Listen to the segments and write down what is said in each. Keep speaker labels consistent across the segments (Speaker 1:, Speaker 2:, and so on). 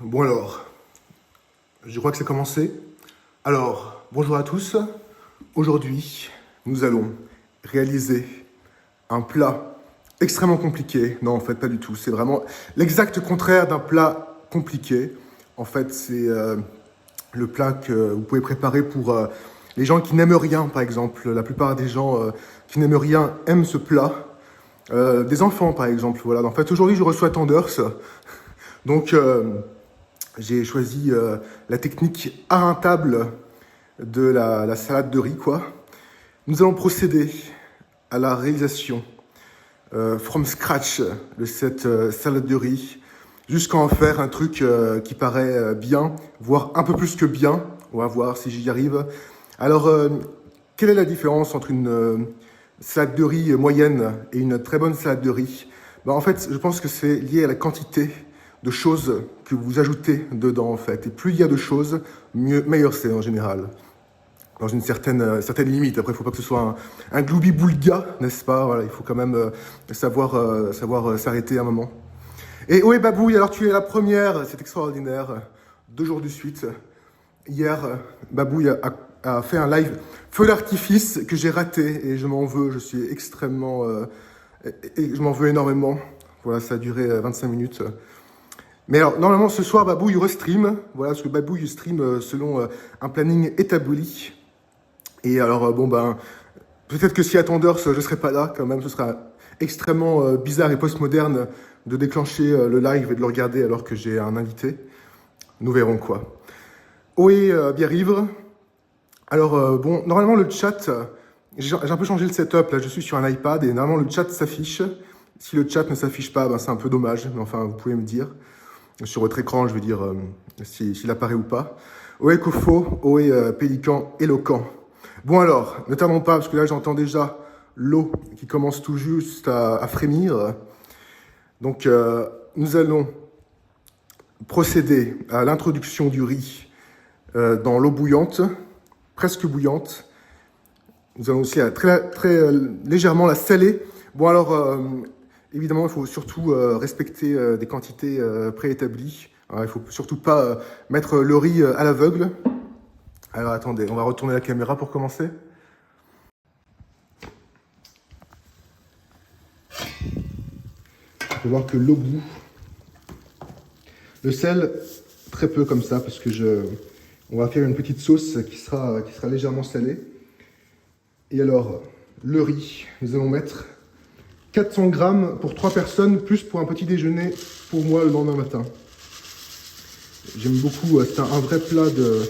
Speaker 1: Bon alors, je crois que c'est commencé. Alors, bonjour à tous. Aujourd'hui, nous allons réaliser un plat extrêmement compliqué. Non, en fait, pas du tout. C'est vraiment l'exact contraire d'un plat compliqué. En fait, c'est le plat que vous pouvez préparer pour les gens qui n'aiment rien, par exemple. La plupart des gens qui n'aiment rien aiment ce plat. Des enfants, par exemple. Voilà. En fait, aujourd'hui, je reçois Tenders. Donc, j'ai choisi la technique arintable de la salade de riz, quoi. Nous allons procéder à la réalisation from scratch de cette salade de riz jusqu'à en faire un truc qui paraît bien, voire un peu plus que bien. On va voir si j'y arrive. Alors, quelle est la différence entre une salade de riz moyenne et une très bonne salade de riz? Ben, en fait, je pense que c'est lié à la quantité de choses que vous ajoutez dedans, en fait. Et plus il y a de choses, meilleur c'est en général. Dans une certaine limite. Après, il ne faut pas que ce soit un gloubi-boulga, n'est-ce pas? Voilà, il faut quand même savoir s'arrêter un moment. Et Ohé Babouille, alors tu es la première, c'est extraordinaire, 2 jours de suite. Hier, Babouille a fait un live feu d'artifice que j'ai raté et je m'en veux, je suis extrêmement... et je m'en veux énormément. Voilà, ça a duré 25 minutes. Mais alors, normalement, ce soir, Babouille restream. Voilà, parce que Babouille stream selon un planning établi. Et alors, bon, ben, peut-être que si à Tenders, je ne serai pas là, quand même, ce sera extrêmement bizarre et postmoderne de déclencher le live et de le regarder alors que j'ai un invité. Nous verrons quoi. Ohé, Biarrivre. Alors, bon, normalement, le chat, j'ai un peu changé le setup. Là, je suis sur un iPad et normalement, le chat s'affiche. Si le chat ne s'affiche pas, ben, c'est un peu dommage, mais enfin, vous pouvez me dire. Sur votre écran, je veux dire, s'il apparaît ou pas. Ohé Kofo, ohé Pélican, éloquent. Bon alors, ne tardons pas, parce que là j'entends déjà l'eau qui commence tout juste à frémir. Donc nous allons procéder à l'introduction du riz dans l'eau bouillante, presque bouillante. Nous allons aussi très légèrement la saler. Bon alors, évidemment, il faut surtout respecter des quantités préétablies. Alors, il ne faut surtout pas mettre le riz à l'aveugle. Alors attendez, on va retourner la caméra pour commencer. On peut voir que l'eau bout. Le sel, très peu comme ça, parce que on va faire une petite sauce qui sera légèrement salée. Et alors, le riz, nous allons mettre 400 grammes pour 3 personnes, plus pour un petit déjeuner pour moi le lendemain matin. J'aime beaucoup, c'est un vrai plat de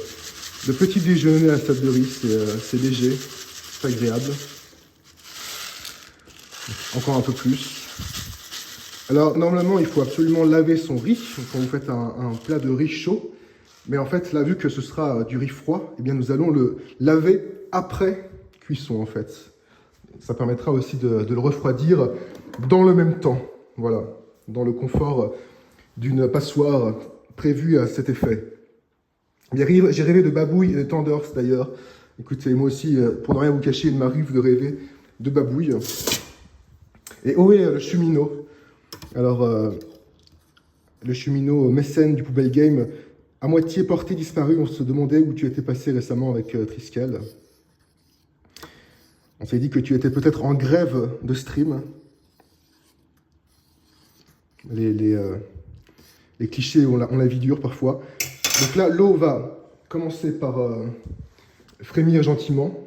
Speaker 1: petit déjeuner à la salade de riz, c'est léger, c'est agréable. Encore un peu plus. Alors, normalement, il faut absolument laver son riz quand vous faites un plat de riz chaud. Mais en fait, là, vu que ce sera du riz froid, eh bien, nous allons le laver après cuisson, en fait. Ça permettra aussi de le refroidir dans le même temps. Voilà, dans le confort d'une passoire prévue à cet effet. J'ai rêvé de Babouille et de Tenders, d'ailleurs. Écoutez, moi aussi, pour ne rien vous cacher, il m'arrive de rêver de Babouille. Et ohé, le cheminot. Alors, le cheminot mécène du Poubelle Game, à moitié porté disparu, on se demandait où tu étais passé récemment avec Triskel. On s'est dit que tu étais peut-être en grève de stream. Les clichés ont la vie dure parfois. Donc là, l'eau va commencer par frémir gentiment.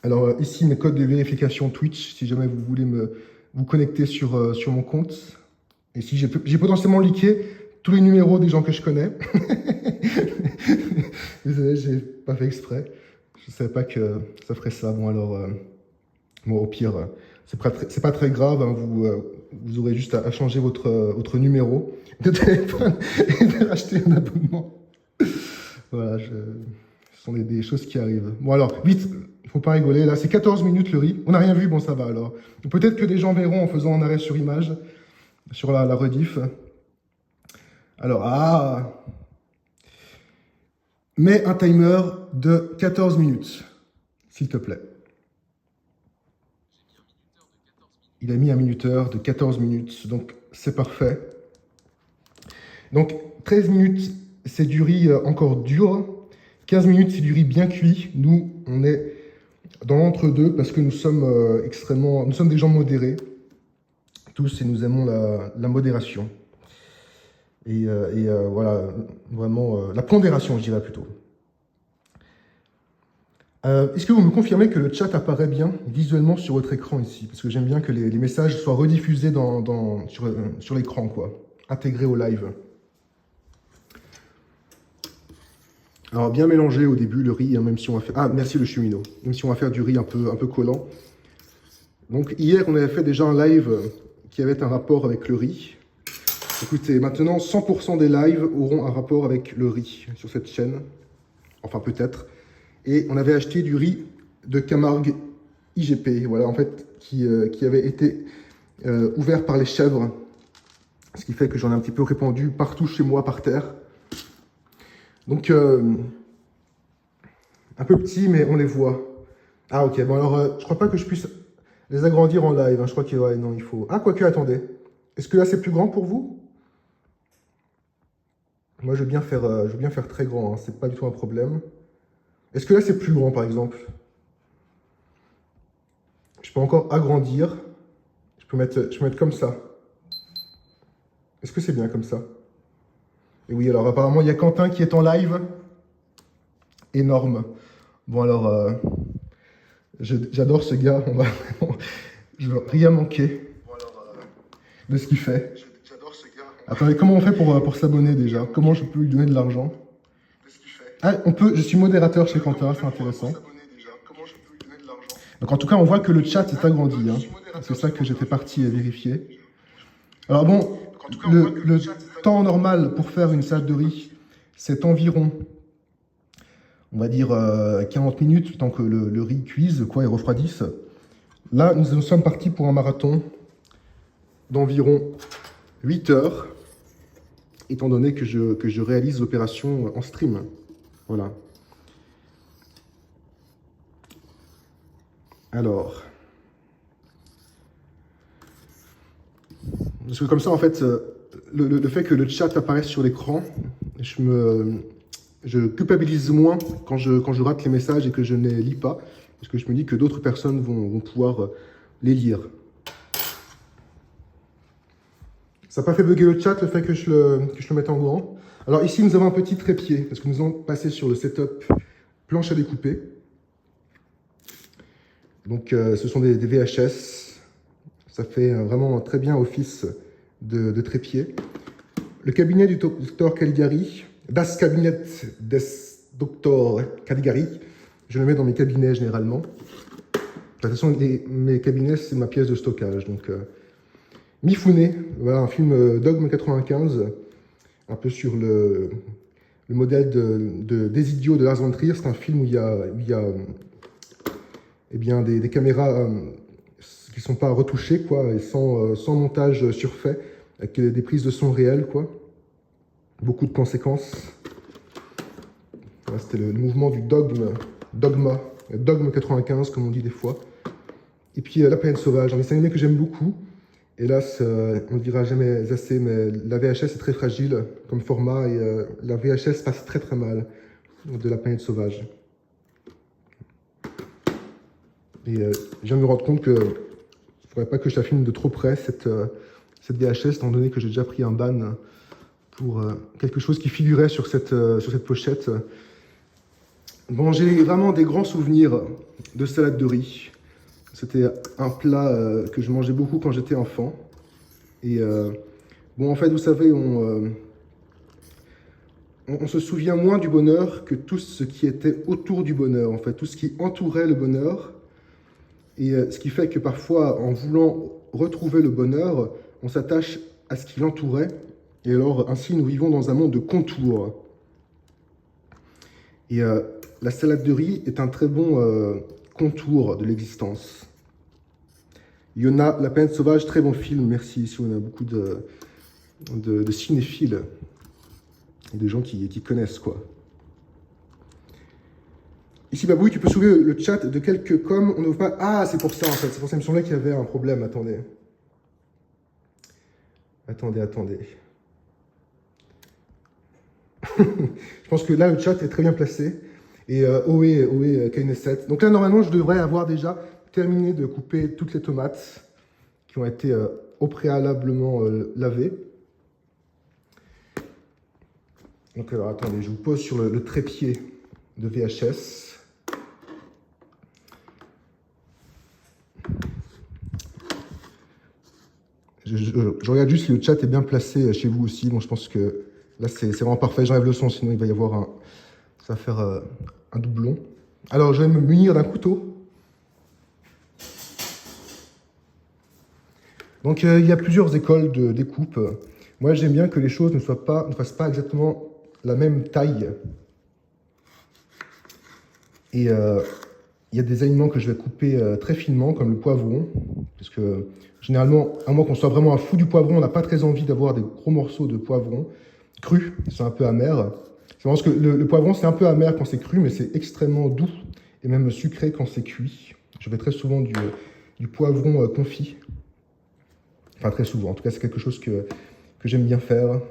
Speaker 1: Alors ici, mes codes de vérification Twitch, si jamais vous voulez vous connecter sur mon compte. Et si j'ai potentiellement leaké tous les numéros des gens que je connais. Désolé, j'ai pas fait exprès. Je savais pas que ça ferait ça. Bon alors, bon, au pire, c'est pas très grave. Hein, vous aurez juste à changer votre numéro de téléphone et de racheter un abonnement. Voilà, ce sont des choses qui arrivent. Bon alors, vite, il faut pas rigoler. Là, c'est 14 minutes le riz. On n'a rien vu, bon ça va alors. Peut-être que des gens verront en faisant un arrêt sur image, sur la rediff. Alors, mets un timer de 14 minutes, s'il te plaît. Il a mis un minuteur de 14 minutes, donc c'est parfait. Donc 13 minutes, c'est du riz encore dur. 15 minutes, c'est du riz bien cuit. Nous, on est dans l'entre-deux parce que nous sommes nous sommes des gens modérés, tous, et nous aimons la modération. Voilà, vraiment, la pondération, je dirais plutôt. Est-ce que vous me confirmez que le chat apparaît bien visuellement sur votre écran ici? Parce que j'aime bien que les messages soient rediffusés sur l'écran, quoi, intégrés au live. Alors, bien mélanger au début le riz, hein, même si on va faire... Ah, merci le cheminot. Même si on va faire du riz un peu collant. Donc, hier, on avait fait déjà un live qui avait un rapport avec le riz. Écoutez, maintenant, 100% des lives auront un rapport avec le riz sur cette chaîne. Enfin, peut-être. Et on avait acheté du riz de Camargue IGP, voilà, en fait, qui avait été ouvert par les chèvres. Ce qui fait que j'en ai un petit peu répandu partout chez moi, par terre. Donc, un peu petit, mais on les voit. Ah, ok. Bon, alors, je crois pas que je puisse les agrandir en live. Hein. Je crois que, ouais, non, il faut... Ah, quoique, attendez. Est-ce que là, c'est plus grand pour vous? Moi, je veux bien faire très grand. Hein. C'est pas du tout un problème. Est-ce que là, c'est plus grand, par exemple? Je peux encore agrandir. Je peux mettre comme ça. Est-ce que c'est bien comme ça? Et oui, alors apparemment, il y a Quentin qui est en live. Énorme. Bon, alors, j'adore ce gars. Je veux rien manquer de ce qu'il fait. J'adore ce gars. Attendez, comment on fait pour s'abonner déjà? Comment je peux lui donner de l'argent? Ah, je suis modérateur chez Quentin, c'est intéressant. Donc en tout cas, on voit que le chat est agrandi. Hein. C'est ça que j'étais parti vérifier. Alors bon, le temps normal pour faire une salade de riz, c'est environ, on va dire, 40 minutes, tant que le riz cuise, quoi, et refroidisse. Là, nous sommes partis pour un marathon d'environ 8 heures, étant donné que je réalise l'opération en stream. Voilà. Alors, parce que comme ça, en fait, le fait que le chat apparaisse sur l'écran, je culpabilise moins quand je rate les messages et que je ne les lis pas, parce que je me dis que d'autres personnes vont pouvoir les lire. Ça n'a pas fait bugger le chat, le fait que je le mette en grand. Alors ici, nous avons un petit trépied, parce que nous allons passer sur le setup planche à découper. Donc, ce sont des VHS. Ça fait vraiment très bien office de trépied. Le cabinet du docteur Caligari, Das Cabinet des Dr Caligari, je le mets dans mes cabinets généralement. De toute façon, mes cabinets, c'est ma pièce de stockage. Donc, Mifune, voilà un film Dogme 95, un peu sur le modèle des idiots de Lars von Trier. C'est un film où il y a eh bien, des caméras qui ne sont pas retouchées, quoi, et sans montage surfait, avec des prises de son réelles, quoi. Beaucoup de conséquences. Voilà, c'était le mouvement du dogme 95, comme on dit des fois. Et puis La planète sauvage, un dessin animé que j'aime beaucoup. Hélas, on ne dira jamais assez, mais la VHS est très fragile comme format, et la VHS passe très très mal de La planète sauvage. Et je viens de me rendre compte que il ne faudrait pas que je la filme de trop près, cette VHS, étant donné que j'ai déjà pris un ban pour quelque chose qui figurait sur cette pochette. Bon, j'ai vraiment des grands souvenirs de salade de riz. C'était un plat que je mangeais beaucoup quand j'étais enfant. Et bon, en fait, vous savez, on se souvient moins du bonheur que tout ce qui était autour du bonheur, en fait, tout ce qui entourait le bonheur. Et ce qui fait que parfois, en voulant retrouver le bonheur, on s'attache à ce qui l'entourait. Et alors, ainsi, nous vivons dans un monde de contours. Et la salade de riz est un très bon contour de l'existence. Yona, La planète sauvage, très bon film, merci. Ici, on a beaucoup de cinéphiles et de gens qui connaissent, quoi. Ici, Babouille, tu peux soulever le chat de quelques coms. On ne veut pas... Ah, c'est pour ça, en fait. C'est pour ça, il me semblait qu'il y avait un problème. Attendez. Attendez. Je pense que là, le chat est très bien placé. Et Oé Kaineset. Donc là, normalement, je devrais avoir déjà terminé de couper toutes les tomates qui ont été au préalablement lavées. Donc alors, attendez, je vous pose sur le trépied de VHS. Je regarde juste si le chat est bien placé chez vous aussi. Bon, je pense que là, c'est vraiment parfait. J'enlève le son, sinon il va y avoir un... Ça va faire un doublon. Alors, je vais me munir d'un couteau. Donc, il y a plusieurs écoles de découpe. Moi, j'aime bien que les choses ne fassent pas exactement la même taille. Et il y a des aliments que je vais couper très finement, comme le poivron. Parce que, généralement, à moins qu'on soit vraiment un fou du poivron, on n'a pas très envie d'avoir des gros morceaux de poivron cru. C'est un peu amer. C'est parce que le poivron, c'est un peu amer quand c'est cru, mais c'est extrêmement doux et même sucré quand c'est cuit. Je fais très souvent du poivron confit. Enfin, très souvent. En tout cas, c'est quelque chose que j'aime bien faire.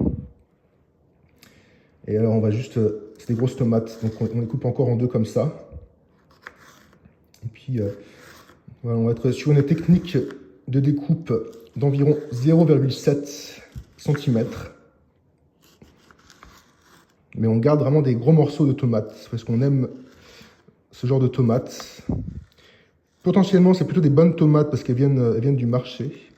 Speaker 1: Et alors, on va juste... c'est des grosses tomates, donc on les coupe encore en deux comme ça. Et puis, voilà, on va être sur une technique de découpe d'environ 0,7 cm. Mais on garde vraiment des gros morceaux de tomates, parce qu'on aime ce genre de tomates. Potentiellement, c'est plutôt des bonnes tomates, parce qu'elles viennent du marché.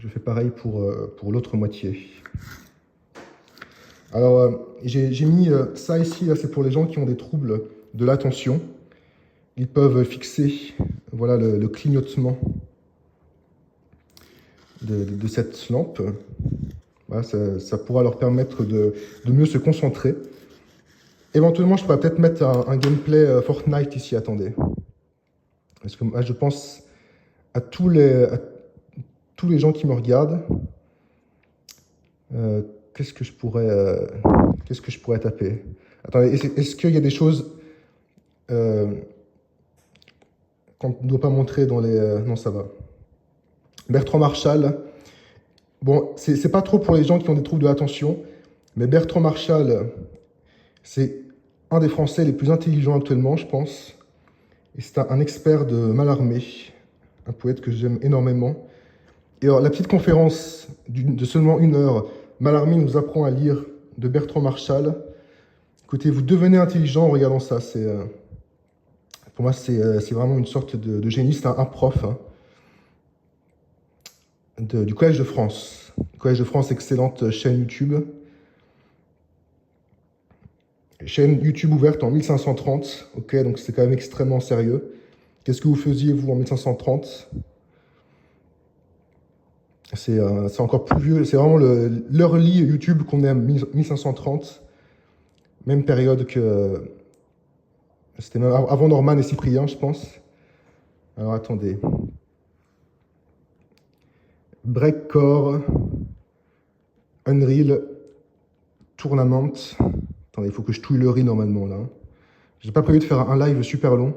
Speaker 1: Je fais pareil pour l'autre moitié. Alors, j'ai mis ça ici, là, c'est pour les gens qui ont des troubles de l'attention. Ils peuvent fixer voilà, le clignotement de cette lampe. Voilà, ça pourra leur permettre de mieux se concentrer. Éventuellement, je pourrais peut-être mettre un gameplay Fortnite ici, attendez. Parce que moi, je pense à tous les gens qui me regardent. Qu'est-ce que je pourrais taper? Attendez, est-ce qu'il y a des choses qu'on ne doit pas montrer dans les... non, ça va. Bertrand Marshall. Bon, c'est pas trop pour les gens qui ont des troubles de l'attention, mais Bertrand Marshall, c'est un des Français les plus intelligents actuellement, je pense. Et c'est un expert de Mallarmé, un poète que j'aime énormément. Et alors, la petite conférence de seulement 1 heure, Mallarmé nous apprend à lire, de Bertrand Marshall. Écoutez, vous devenez intelligent en regardant ça. Pour moi, c'est vraiment une sorte de génie. C'est un prof du Collège de France. Le Collège de France, excellente chaîne YouTube. Chaîne YouTube ouverte en 1530. Ok, donc c'est quand même extrêmement sérieux. Qu'est-ce que vous faisiez, vous, en 1530 ? C'est encore plus vieux. C'est vraiment l'early YouTube qu'on aime, 1530. Même période que... C'était même avant Norman et Cyprien, je pense. Alors, attendez. Breakcore, Unreal, Tournament. Attendez, il faut que je touille le riz normalement, là. J'ai pas prévu de faire un live super long.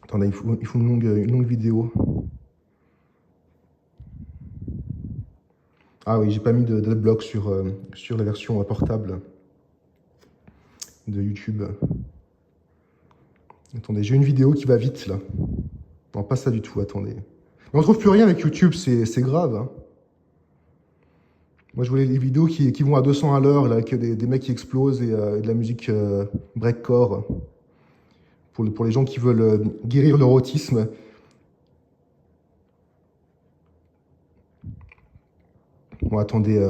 Speaker 1: Attendez, il faut une longue vidéo. Ah oui, j'ai pas mis d'adblock sur la version portable de YouTube. Attendez, j'ai une vidéo qui va vite, là. Non, pas ça du tout, attendez. Mais on trouve plus rien avec YouTube, c'est grave. Hein. Moi, je voulais les vidéos qui vont à 200 à l'heure, avec des mecs qui explosent et de la musique breakcore. Pour les gens qui veulent guérir leur autisme. Bon, attendez.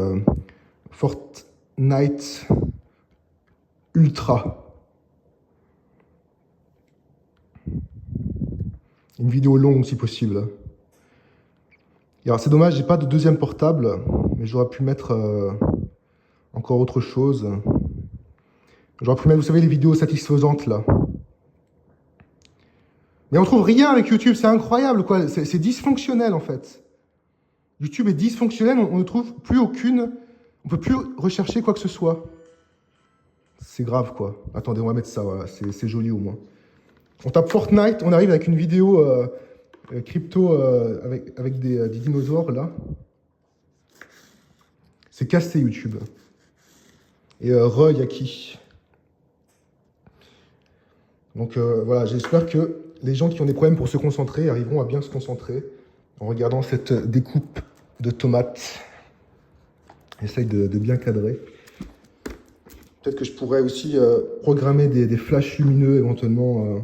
Speaker 1: Fortnite Ultra. Une vidéo longue si possible. Et alors c'est dommage, j'ai pas de deuxième portable, mais j'aurais pu mettre encore autre chose. J'aurais pu mettre, vous savez, les vidéos satisfaisantes là. Mais on trouve rien avec YouTube, c'est incroyable quoi. C'est dysfonctionnel en fait. YouTube est dysfonctionnel, on ne trouve plus aucune, on peut plus rechercher quoi que ce soit. C'est grave quoi. Attendez, on va mettre ça, voilà, c'est joli au moins. On tape Fortnite, on arrive avec une vidéo Crypto avec des dinosaures là. C'est cassé YouTube. Et Roy Yaki. Donc voilà, j'espère que les gens qui ont des problèmes pour se concentrer arriveront à bien se concentrer en regardant cette découpe de tomates. Essaye de bien cadrer. Peut-être que je pourrais aussi programmer des flashs lumineux éventuellement.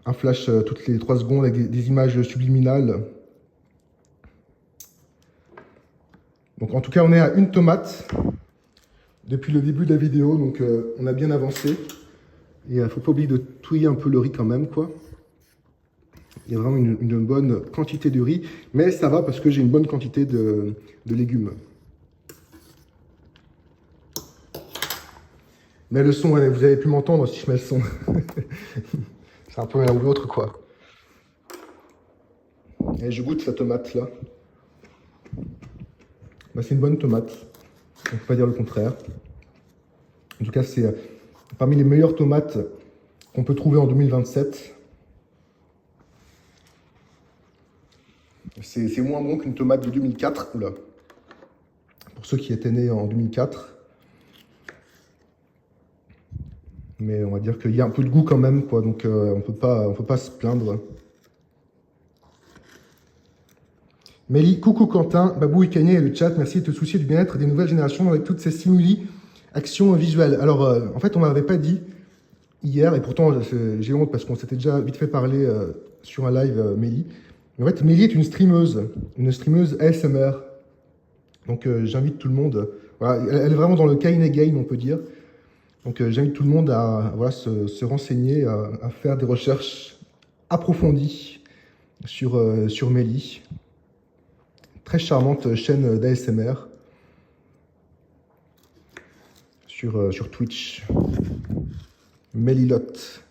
Speaker 1: Un flash toutes les 3 secondes avec des images subliminales. Donc en tout cas, on est à une tomate depuis le début de la vidéo, donc on a bien avancé. Et il ne faut pas oublier de touiller un peu le riz quand même, quoi. Il y a vraiment une bonne quantité de riz, mais ça va parce que j'ai une bonne quantité de légumes. Mais le son, vous avez pu m'entendre si je mets le son. C'est un peu l'un ou l'autre, quoi. Et je goûte la tomate, là. Bah, c'est une bonne tomate. On ne peut pas dire le contraire. En tout cas, c'est parmi les meilleures tomates qu'on peut trouver en 2027. C'est moins bon qu'une tomate de 2004. Oula. Pour ceux qui étaient nés en 2004. Mais on va dire qu'il y a un peu de goût quand même, quoi. Donc on peut pas se plaindre. Mélie, coucou Quentin, Babou Ikané et le chat, merci de te soucier du bien-être des nouvelles générations avec toutes ces simuli-actions visuelles. Alors, en fait, on m'avait pas dit hier, et pourtant j'ai honte parce qu'on s'était déjà vite fait parler sur un live, Mélie. En fait, Mélie est une streameuse ASMR. Donc, j'invite tout le monde. Voilà, elle est vraiment dans le Kaine game, on peut dire. Donc, j'invite tout le monde à voilà, se renseigner, à faire des recherches approfondies sur Mélie. Très charmante chaîne d'ASMR sur Twitch. Melilotte.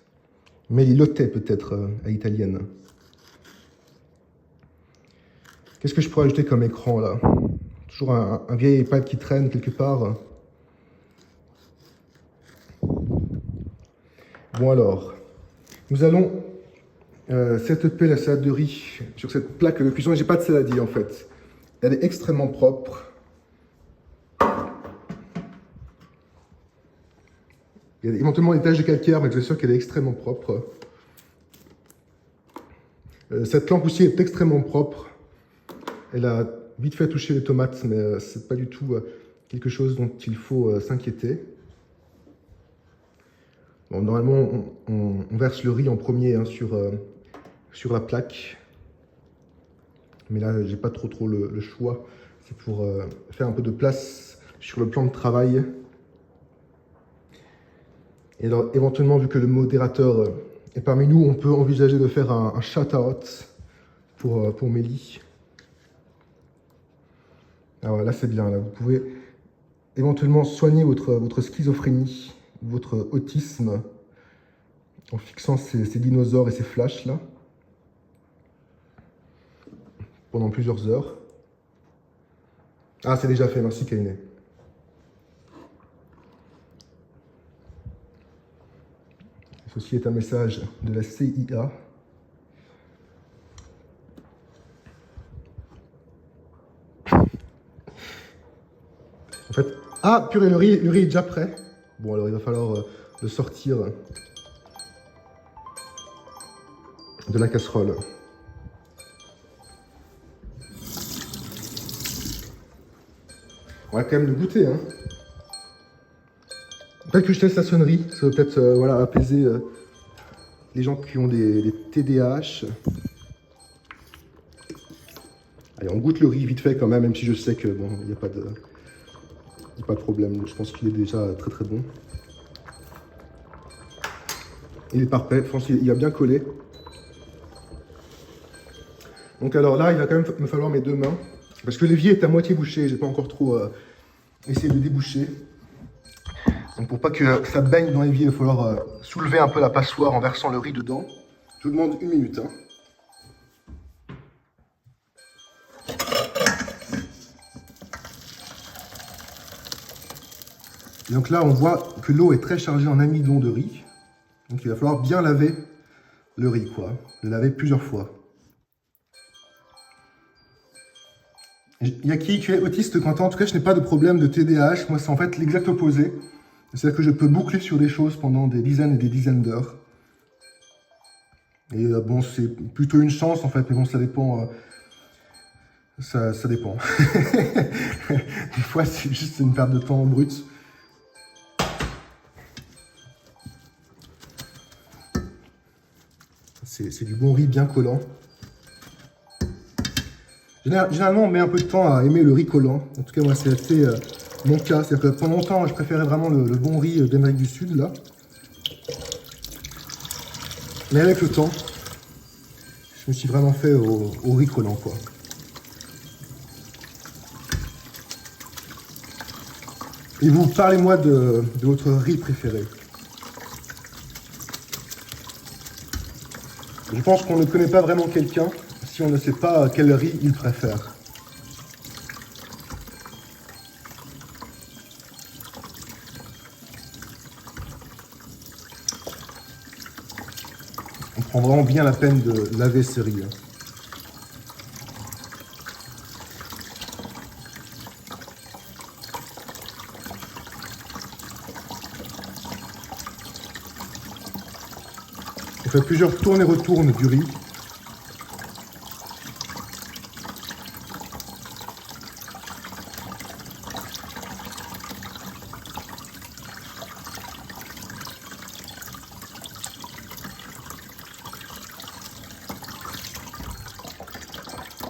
Speaker 1: Melilotte peut-être à l'italienne. Qu'est-ce que je pourrais ajouter comme écran là? Toujours un vieil iPad qui traîne quelque part. Bon alors, nous allons setuper la salade de riz sur cette plaque de cuisson. J'ai pas de saladier en fait. Elle est extrêmement propre. Il y a éventuellement des taches de calcaire, mais je suis sûr qu'elle est extrêmement propre. Cette lampe aussi est extrêmement propre. Elle a vite fait toucher les tomates, mais c'est pas du tout quelque chose dont il faut s'inquiéter. Bon, normalement, on verse le riz en premier hein, sur la plaque. Mais là, j'ai pas trop le choix. C'est pour faire un peu de place sur le plan de travail. Et alors, éventuellement, vu que le modérateur est parmi nous, on peut envisager de faire un shout-out pour Mélie. Alors là, c'est bien. Là, vous pouvez éventuellement soigner votre schizophrénie, votre autisme, en fixant ces dinosaures et ces flashs là. Pendant plusieurs heures. Ah, c'est déjà fait, merci Kainé. Ceci est un message de la CIA. En fait, ah, purée, le riz est déjà prêt. Bon, alors il va falloir le sortir de la casserole. On va quand même le goûter, hein. Peut-être que je teste la sonnerie, ça va peut-être voilà, apaiser les gens qui ont des TDAH. Allez, on goûte le riz vite fait quand même si je sais que bon, il n'y a pas de problème. Je pense qu'il est déjà très très bon. Il est parfait, je pense qu'il a bien collé. Donc alors là, il va quand même me falloir mes 2 mains. Parce que l'évier est à moitié bouché, j'ai pas encore trop essayé de déboucher. Donc pour pas que ça baigne dans l'évier, il va falloir soulever un peu la passoire en versant le riz dedans. Je vous demande 1 minute. Hein. Et donc là, on voit que l'eau est très chargée en amidon de riz. Donc il va falloir bien laver le riz, quoi. Le laver plusieurs fois. Il y a qui est autiste, Quentin? En tout cas, je n'ai pas de problème de TDAH. Moi, c'est en fait l'exact opposé. C'est-à-dire que je peux boucler sur des choses pendant des dizaines et des dizaines d'heures. Et bon, c'est plutôt une chance, en fait, mais bon, ça dépend. Ça dépend. Des fois, c'est juste une perte de temps brute. C'est du bon riz bien collant. Généralement, on met un peu de temps à aimer le riz collant. En tout cas, moi, c'est assez mon cas. C'est-à-dire que pendant longtemps, je préférais vraiment le bon riz d'Amérique du Sud, là. Mais avec le temps, je me suis vraiment fait au riz collant, quoi. Et vous, parlez-moi de votre riz préféré. Je pense qu'on ne connaît pas vraiment quelqu'un si on ne sait pas quel riz il préfère. On prend vraiment bien la peine de laver ce riz. On fait plusieurs tournes et retournes du riz.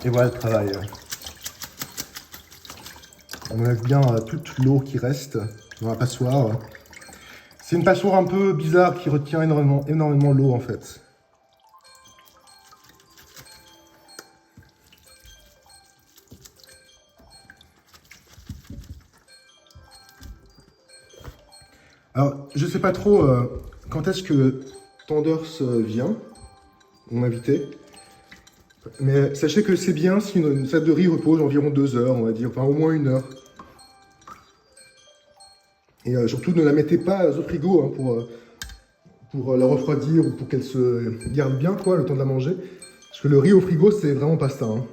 Speaker 1: Et voilà le travail. On enlève bien toute l'eau qui reste dans la passoire. C'est une passoire un peu bizarre qui retient énormément l'eau en fait. Alors, je sais pas trop quand est-ce que Tenders vient, mon invité. Mais sachez que c'est bien si une salade de riz repose environ 2 heures, on va dire, enfin au moins 1 heure. Et surtout, ne la mettez pas au frigo hein, pour la refroidir ou pour qu'elle se garde bien, quoi, le temps de la manger. Parce que le riz au frigo, c'est vraiment pas ça. Hein.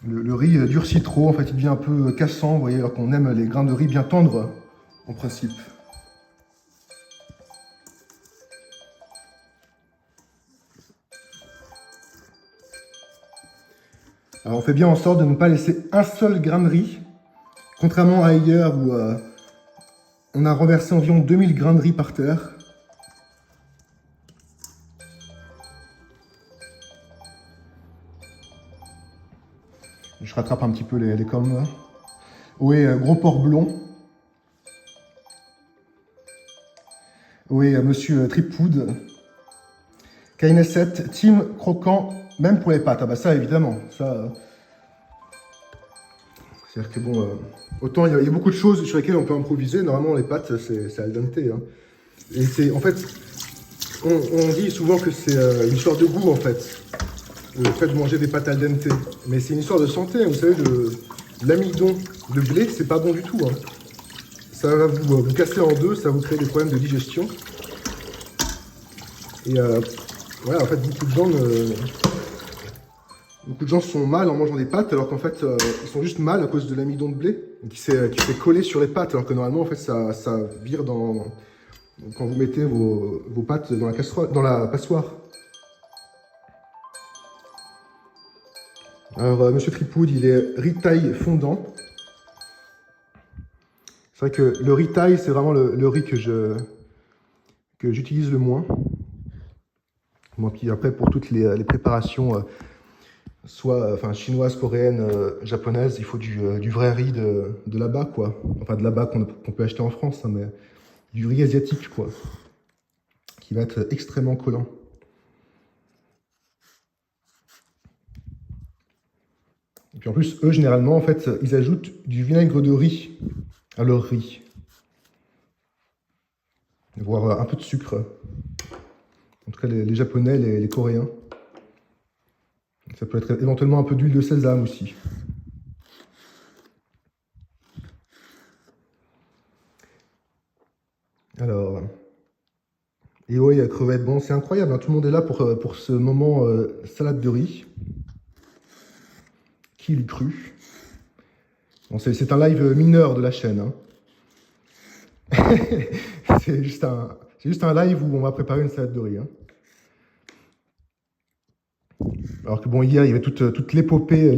Speaker 1: Le riz durcit trop, en fait, il devient un peu cassant, vous voyez, alors qu'on aime les grains de riz bien tendres, en principe. Alors on fait bien en sorte de ne pas laisser un seul grain de riz, contrairement à ailleurs où on a renversé environ 2000 grains de riz par terre. Je rattrape un petit peu les cornes. Oui, gros porc blond. Oui, monsieur Tripwood. Kainesset, team croquant, même pour les pâtes. Ah bah ça, évidemment. Ça, c'est-à-dire que bon, autant il y a beaucoup de choses sur lesquelles on peut improviser. Normalement, les pâtes, c'est al dente. Hein. Et c'est, en fait, on dit souvent que c'est une histoire de goût, en fait. Le fait de manger des pâtes al dente. Mais c'est une histoire de santé. Vous savez, l'amidon de blé, c'est pas bon du tout. Hein. Ça va vous casser en deux, ça va vous créer des problèmes de digestion. Et voilà, en fait, beaucoup de gens sont mal en mangeant des pâtes, alors qu'en fait, ils sont juste mal à cause de l'amidon de blé, qui s'est collé sur les pâtes, alors que normalement, en fait, ça vire quand vous mettez vos pâtes dans la passoire. Alors, monsieur Tripwood, il est riz-taille fondant. C'est vrai que le riz-taille, c'est vraiment le riz que j'utilise le moins. Bon, puis après, pour toutes les préparations, soit chinoises, coréennes, japonaises, il faut du vrai riz de là-bas, quoi. Enfin, de là-bas qu'on peut acheter en France, hein, mais du riz asiatique, quoi. Qui va être extrêmement collant. Et puis en plus, eux, généralement, en fait, ils ajoutent du vinaigre de riz à leur riz. Voire un peu de sucre. En tout cas, les Japonais, les Coréens. Ça peut être éventuellement un peu d'huile de sésame aussi. Alors, et oui, crevettes, bon, c'est incroyable, hein, tout le monde est là pour ce moment salade de riz. Qui l'eût cru? Bon, c'est un live mineur de la chaîne, hein. C'est juste un live où on va préparer une salade de riz, hein. Alors que bon, hier, il y avait toute l'épopée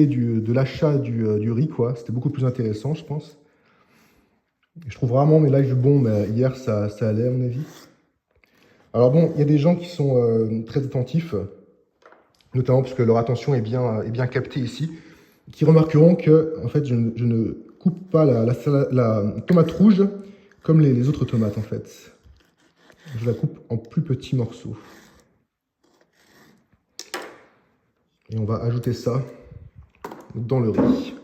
Speaker 1: de l'achat du riz, quoi. C'était beaucoup plus intéressant, je pense. Je trouve vraiment mes lives bons, mais hier, ça allait, à mon avis. Alors bon, il y a des gens qui sont très attentifs, notamment parce que leur attention est bien captée ici, qui remarqueront que, en fait, je ne coupe pas la tomate rouge comme les autres tomates, en fait. Je la coupe en plus petits morceaux. Et on va ajouter ça dans le riz.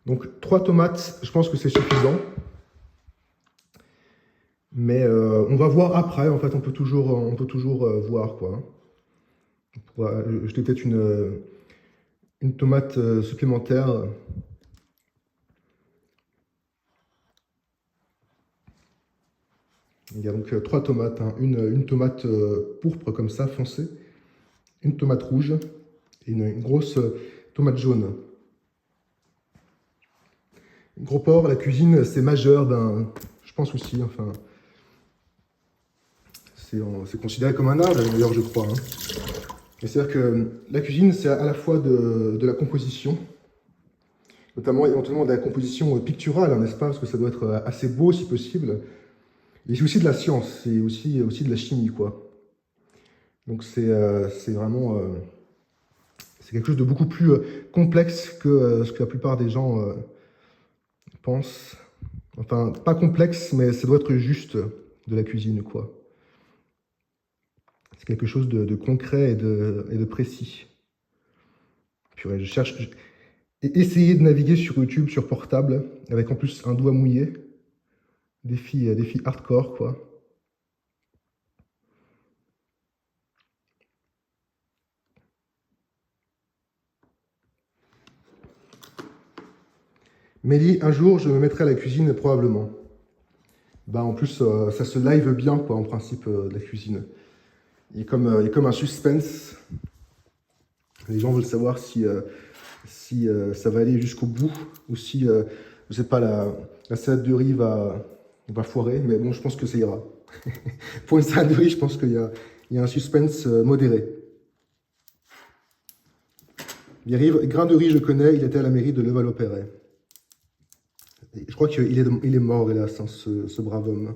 Speaker 1: Donc 3 tomates, je pense que c'est suffisant. Mais on va voir après, en fait, on peut toujours voir, quoi. On pourra jeter peut-être une tomate supplémentaire. Il y a donc 3 tomates, hein. Une tomate pourpre comme ça, foncée, une tomate rouge et une grosse tomate jaune. Gros porc, la cuisine, c'est majeur, ben, je pense aussi, enfin, c'est considéré comme un art d'ailleurs, je crois, hein. C'est-à-dire que la cuisine, c'est à la fois de la composition, notamment éventuellement de la composition picturale, hein, n'est-ce pas? Parce que ça doit être assez beau si possible. Et c'est aussi de la science, c'est aussi de la chimie, quoi. Donc c'est vraiment c'est quelque chose de beaucoup plus complexe que ce que la plupart des gens pensent. Enfin, pas complexe, mais ça doit être juste de la cuisine, quoi. C'est quelque chose de concret et de précis. Purée, je cherche... Essayez de naviguer sur YouTube, sur portable, avec en plus un doigt mouillé. Défi hardcore, quoi. Mélie, un jour, je me mettrai à la cuisine, probablement. Bah, en plus, ça se live bien, quoi, en principe, de la cuisine. Il y a comme un suspense. Les gens veulent savoir si ça va aller jusqu'au bout, ou si, je sais pas, la salade de riz va foirer, mais bon, je pense que ça ira. Pour une salade de riz, je pense qu'il y a un suspense modéré. Il arrive, grain de riz, je connais, il était à la mairie de Levallois-Perret. Je crois qu'il est mort, hélas, hein, ce brave homme.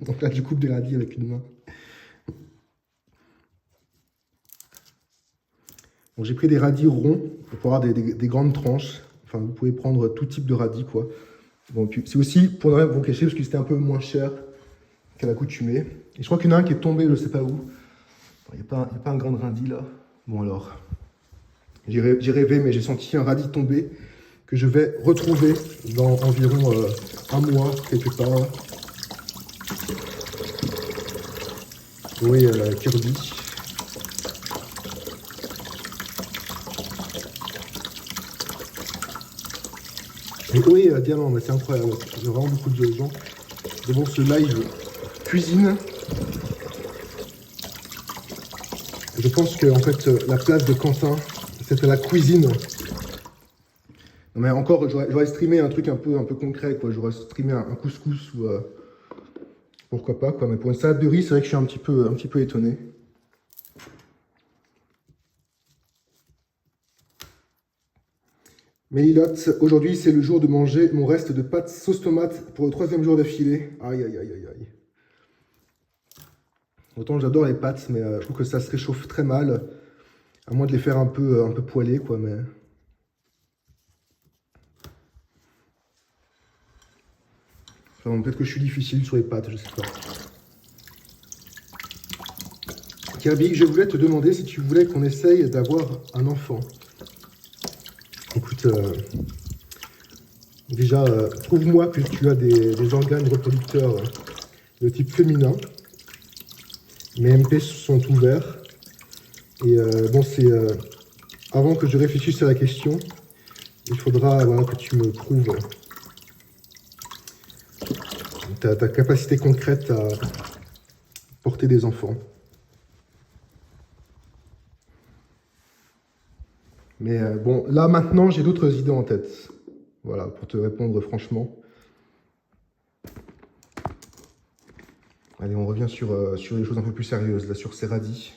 Speaker 1: Donc là, je coupe des radis avec une main. J'ai pris des radis ronds pour avoir des grandes tranches. Enfin, vous pouvez prendre tout type de radis, quoi. Bon, c'est aussi, pour ne rien vous cacher, parce que c'était un peu moins cher qu'à l'accoutumée. Et je crois qu'il y en a un qui est tombé, je ne sais pas où. Il n'y a pas un grain de radis, là. Bon, alors, j'ai rêvé, mais j'ai senti un radis tomber que je vais retrouver dans environ un mois, quelque part. Oui, Kirby. Et oui, Diamant, mais c'est incroyable. Il y a vraiment beaucoup de gens devant ce live cuisine. Je pense que en fait, la place de Quentin, c'était la cuisine. Non mais encore, j'aurais streamé un truc un peu concret, quoi. J'aurais streamé un couscous ou pourquoi pas, quoi. Mais pour une salade de riz, c'est vrai que je suis un petit peu étonné. Mélilotte, aujourd'hui c'est le jour de manger mon reste de pâtes sauce tomate pour le 3e jour d'affilée. Aïe aïe aïe aïe aïe. Autant j'adore les pâtes, mais je trouve que ça se réchauffe très mal. À moins de les faire un peu poêlées, quoi, mais... Enfin, peut-être que je suis difficile sur les pâtes, je sais pas. Kirby, je voulais te demander si tu voulais qu'on essaye d'avoir un enfant. Écoute, déjà, prouve-moi que tu as des organes reproducteurs de type féminin. Mes MP sont ouverts. Et bon, avant que je réfléchisse à la question, il faudra voilà, que tu me prouves ta capacité concrète à porter des enfants. Mais bon, là maintenant, j'ai d'autres idées en tête. Voilà, pour te répondre franchement. Allez, on revient sur les choses un peu plus sérieuses, là, sur ces radis.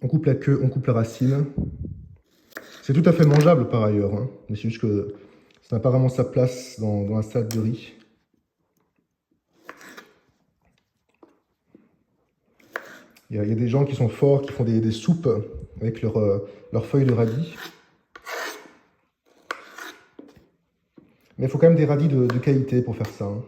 Speaker 1: On coupe la queue, on coupe la racine. C'est tout à fait mangeable par ailleurs, hein, mais c'est juste que ça n'a pas vraiment sa place dans la salade de riz. Il y a des gens qui sont forts, qui font des soupes avec leurs feuilles de radis. Mais il faut quand même des radis de qualité pour faire ça. Hein.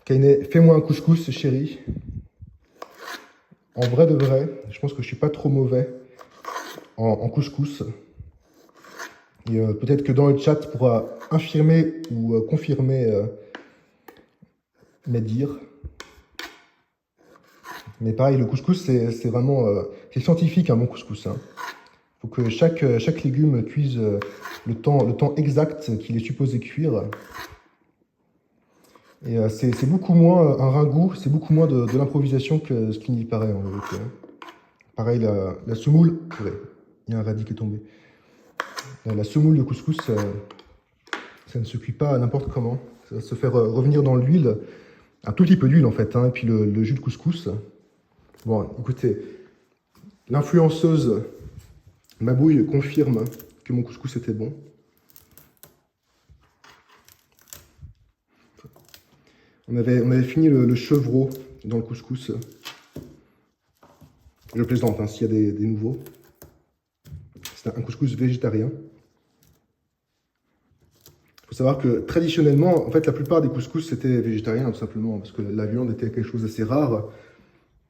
Speaker 1: Kainé, fais-moi un couscous, chérie. En vrai de vrai, je pense que je suis pas trop mauvais en couscous. Et peut-être que dans le chat, tu pourras infirmer ou confirmer mes dires. Mais pareil, le couscous, c'est vraiment... c'est scientifique, un bon couscous. Hein. Faut que chaque légume cuise le temps exact qu'il est supposé cuire. Et c'est beaucoup moins un ringou, c'est beaucoup moins de l'improvisation que ce qu'il n'y paraît en vérité. Pareil, la semoule, ouais, il y a un radis qui est tombé. La semoule de couscous, ça ne se cuit pas n'importe comment. Ça va se faire revenir dans l'huile, un tout petit peu d'huile en fait, hein, et puis le jus de couscous. Bon, écoutez, l'influenceuse Mabouille confirme que mon couscous était bon. On avait fini le chevreau dans le couscous. Je plaisante, hein, s'il y a des nouveaux. C'est un couscous végétarien. Il faut savoir que traditionnellement, en fait, la plupart des couscous c'était végétarien, tout simplement, parce que la viande était quelque chose d'assez rare.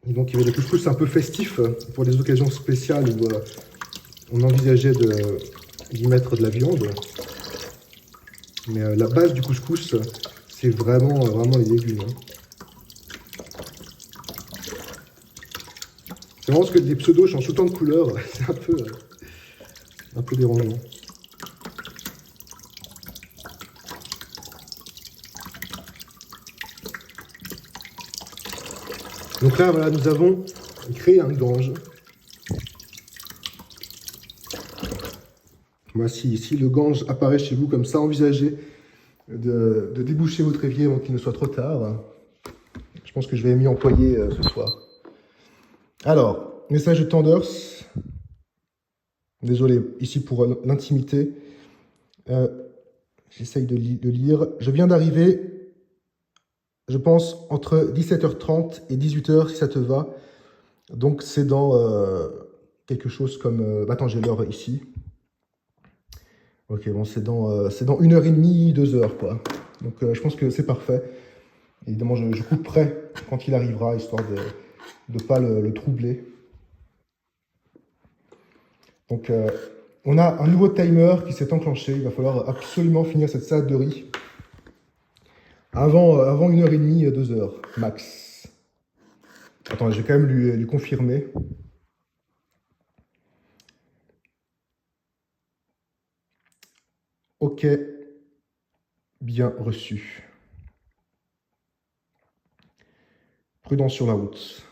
Speaker 1: Et donc, il y avait des couscous un peu festifs pour des occasions spéciales où on envisageait d'y mettre de la viande. Mais la base du couscous, c'est vraiment les légumes. Hein. C'est vraiment parce que des pseudos changent autant de couleurs, c'est un peu dérangeant. Donc là, voilà, nous avons créé un gange. Moi, si le gange apparaît chez vous comme ça, envisagez de déboucher votre évier avant qu'il ne soit trop tard. Je pense que je vais m'y employer ce soir. Alors, message de Tenders. Désolé, ici pour l'intimité. J'essaye de lire. Je viens d'arriver, je pense, entre 17h30 et 18h, si ça te va. Donc, c'est dans quelque chose comme... attends, j'ai l'heure ici. Ok, bon, c'est dans 1h30, 2h, quoi. Donc, je pense que c'est parfait. Évidemment, je couperai quand il arrivera, histoire de ne pas le troubler. Donc, on a un nouveau timer qui s'est enclenché. Il va falloir absolument finir cette salade de riz avant 1h30, 2h, max. Attends, je vais quand même lui confirmer. Ok, bien reçu. Prudence sur la route.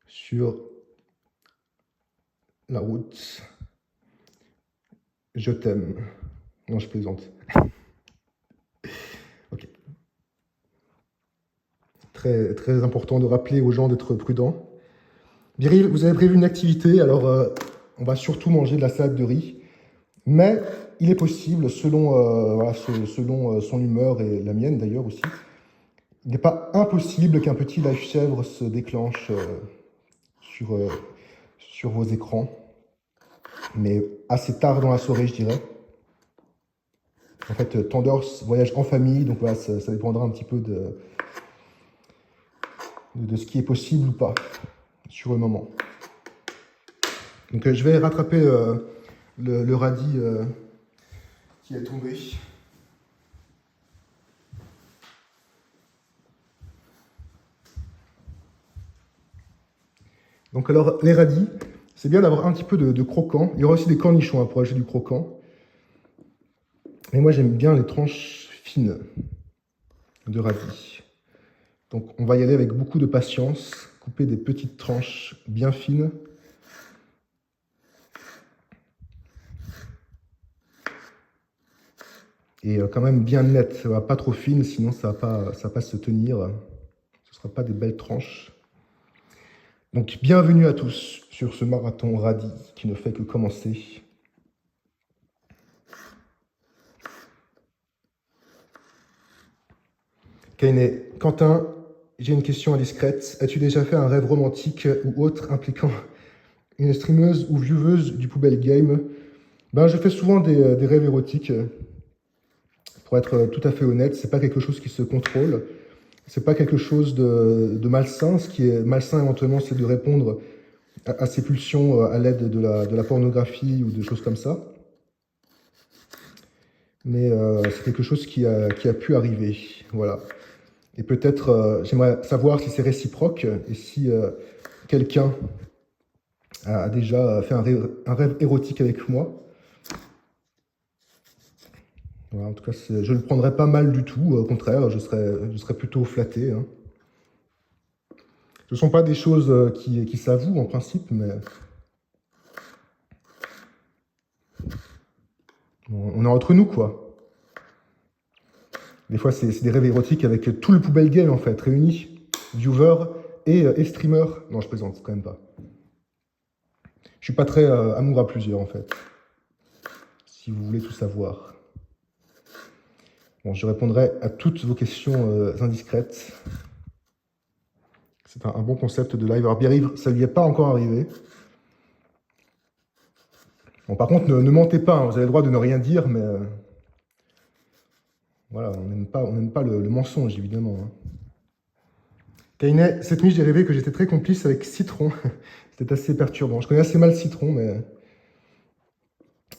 Speaker 1: Sur la route. Je t'aime. Non, je plaisante. Ok. Très, très important de rappeler aux gens d'être prudents. Biril, vous avez prévu une activité, alors on va surtout manger de la salade de riz. Mais il est possible, selon son humeur et la mienne d'ailleurs aussi, il n'est pas impossible qu'un petit live chèvre se déclenche sur vos écrans. Mais assez tard dans la soirée, je dirais. En fait, Tenders voyage en famille, donc voilà, ça dépendra un petit peu de ce qui est possible ou pas sur le moment. Donc je vais rattraper le radis qui est tombé. Donc alors, les radis, c'est bien d'avoir un petit peu de croquant. Il y aura aussi des cornichons pour ajouter du croquant. Mais moi, j'aime bien les tranches fines de radis. Donc on va y aller avec beaucoup de patience, couper des petites tranches bien fines. Et quand même bien nettes, ça va pas trop fine, sinon ça va pas se tenir. Ce ne sera pas des belles tranches. Donc bienvenue à tous sur ce marathon radis qui ne fait que commencer. Kainé, Quentin, j'ai une question indiscrète. As-tu déjà fait un rêve romantique ou autre impliquant une streameuse ou vieweuse du poubelle game? Ben, je fais souvent des rêves érotiques. Pour être tout à fait honnête, c'est pas quelque chose qui se contrôle. C'est pas quelque chose de malsain. Ce qui est malsain éventuellement, c'est de répondre à ces pulsions à l'aide de la pornographie ou de choses comme ça. Mais c'est quelque chose qui a pu arriver. Voilà. Et peut-être, j'aimerais savoir si c'est réciproque et si quelqu'un a déjà fait un rêve érotique avec moi. Voilà, en tout cas, je ne le prendrais pas mal du tout. Au contraire, je serais plutôt flatté. Hein. Ce ne sont pas des choses qui s'avouent en principe, mais on est entre nous, quoi. Des fois, c'est des rêves érotiques avec tout le poubelle game, en fait, réuni. Viewer et streamer. Non, je plaisante, quand même pas. Je suis pas très amour à plusieurs, en fait. Si vous voulez tout savoir. Bon, je répondrai à toutes vos questions indiscrètes. C'est un bon concept de live. Alors, Pierre-Yves, ça lui est pas encore arrivé. Bon, par contre, ne mentez pas, hein, vous avez le droit de ne rien dire, mais voilà, on n'aime pas le mensonge, évidemment. Hein. Kainé, cette nuit, j'ai rêvé que j'étais très complice avec Citron. C'était assez perturbant. Je connais assez mal Citron, mais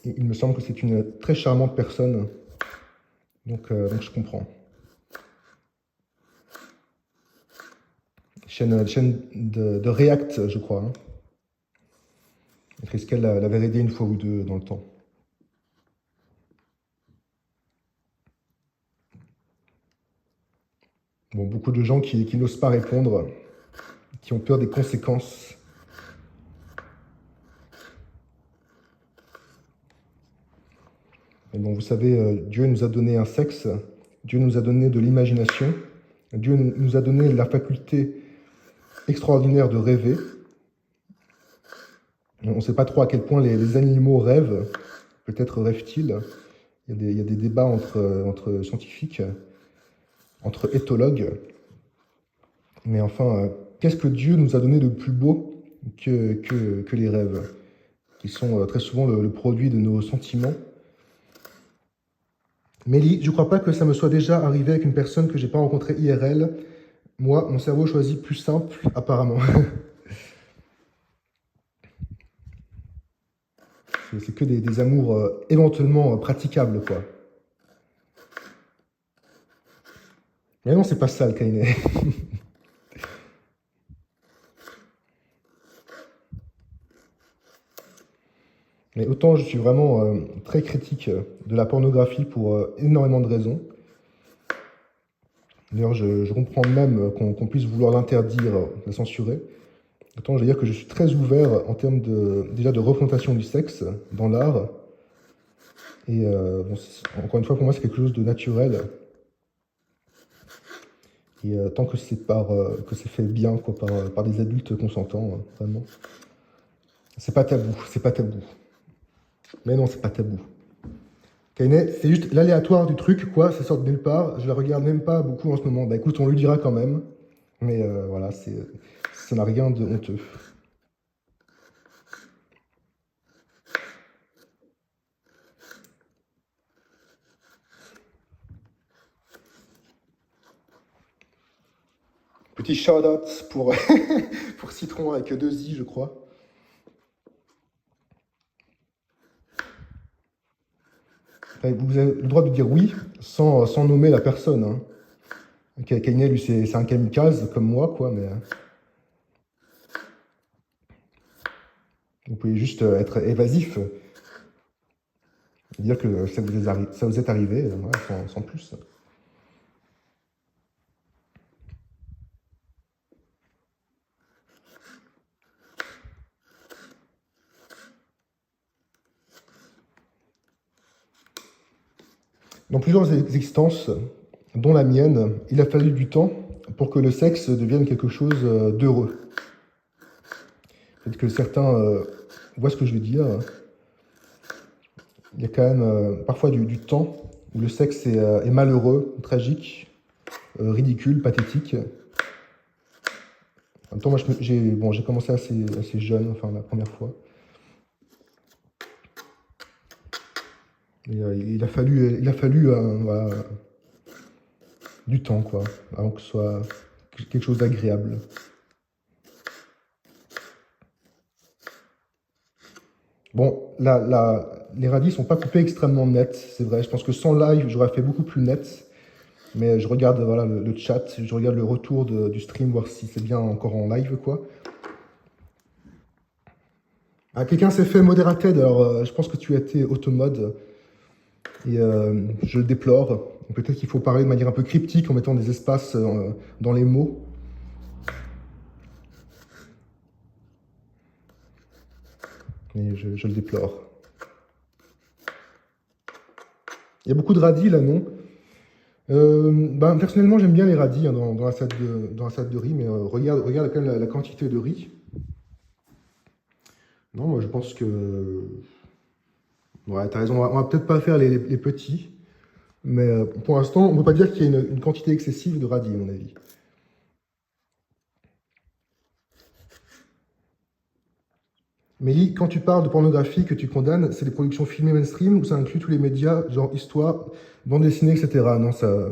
Speaker 1: il me semble que c'est une très charmante personne. Donc je comprends. Chaîne de React, je crois. Hein. Triskel l'avait aidé une fois ou deux dans le temps. Bon, beaucoup de gens qui n'osent pas répondre, qui ont peur des conséquences. Et bon, vous savez, Dieu nous a donné un sexe, Dieu nous a donné de l'imagination, Dieu nous a donné la faculté extraordinaire de rêver. On ne sait pas trop à quel point les animaux rêvent. Peut-être rêvent-ils. Il y a des débats entre scientifiques, entre éthologues. Mais enfin, qu'est-ce que Dieu nous a donné de plus beau que les rêves, qui sont très souvent le produit de nos sentiments? Mélie, je ne crois pas que ça me soit déjà arrivé avec une personne que je n'ai pas rencontrée IRL. Moi, mon cerveau choisit plus simple, apparemment. C'est que des amours éventuellement praticables, quoi. Mais non, c'est pas ça, le Kainé. Mais autant je suis vraiment très critique de la pornographie pour énormément de raisons. D'ailleurs, je comprends même qu'on puisse vouloir l'interdire, la censurer. Autant je veux dire que je suis très ouvert en termes déjà de représentation du sexe dans l'art. Et bon, encore une fois, pour moi, c'est quelque chose de naturel. Et tant que c'est que c'est fait bien, quoi, par des adultes consentants, vraiment. C'est pas tabou, c'est pas tabou. Mais non, c'est pas tabou. Kainé, c'est juste l'aléatoire du truc, quoi, ça sort de nulle part. Je la regarde même pas beaucoup en ce moment. Bah écoute, on lui dira quand même. Mais voilà, ça n'a rien de honteux. Petit shout-out pour, pour Citron avec 2 i, je crois. Vous avez le droit de dire oui sans nommer la personne. Hein. Kainé, lui, c'est un kamikaze comme moi, quoi, mais vous pouvez juste être évasif et dire que ça vous est arrivé, voilà, sans plus. Dans plusieurs existences, dont la mienne, il a fallu du temps pour que le sexe devienne quelque chose d'heureux. Peut-être que certains voient ce que je veux dire. Il y a quand même parfois du temps où le sexe est malheureux, tragique, ridicule, pathétique. En même temps, moi, j'ai commencé assez jeune, enfin la première fois. Et, il a fallu voilà, du temps, quoi, avant que ce soit quelque chose d'agréable. Bon, les radis sont pas coupés extrêmement nets, c'est vrai. Je pense que sans live, j'aurais fait beaucoup plus net. Mais je regarde voilà, le chat, je regarde le retour du stream, voir si c'est bien encore en live, quoi. Ah, quelqu'un s'est fait modérated, alors je pense que tu as été automode. Et je le déplore. Peut-être qu'il faut parler de manière un peu cryptique en mettant des espaces dans les mots. Mais je le déplore. Il y a beaucoup de radis là, non? Personnellement, j'aime bien les radis hein, dans la salade de riz, mais regarde quand même la quantité de riz. Non, moi je pense que... Ouais, t'as raison, on va peut-être pas faire les petits, mais pour l'instant, on ne peut pas dire qu'il y a une quantité excessive de radis, à mon avis. Mélie, quand tu parles de pornographie que tu condamnes, c'est des productions filmées mainstream ou ça inclut tous les médias, genre histoire, bande dessinée, etc. Non, ça...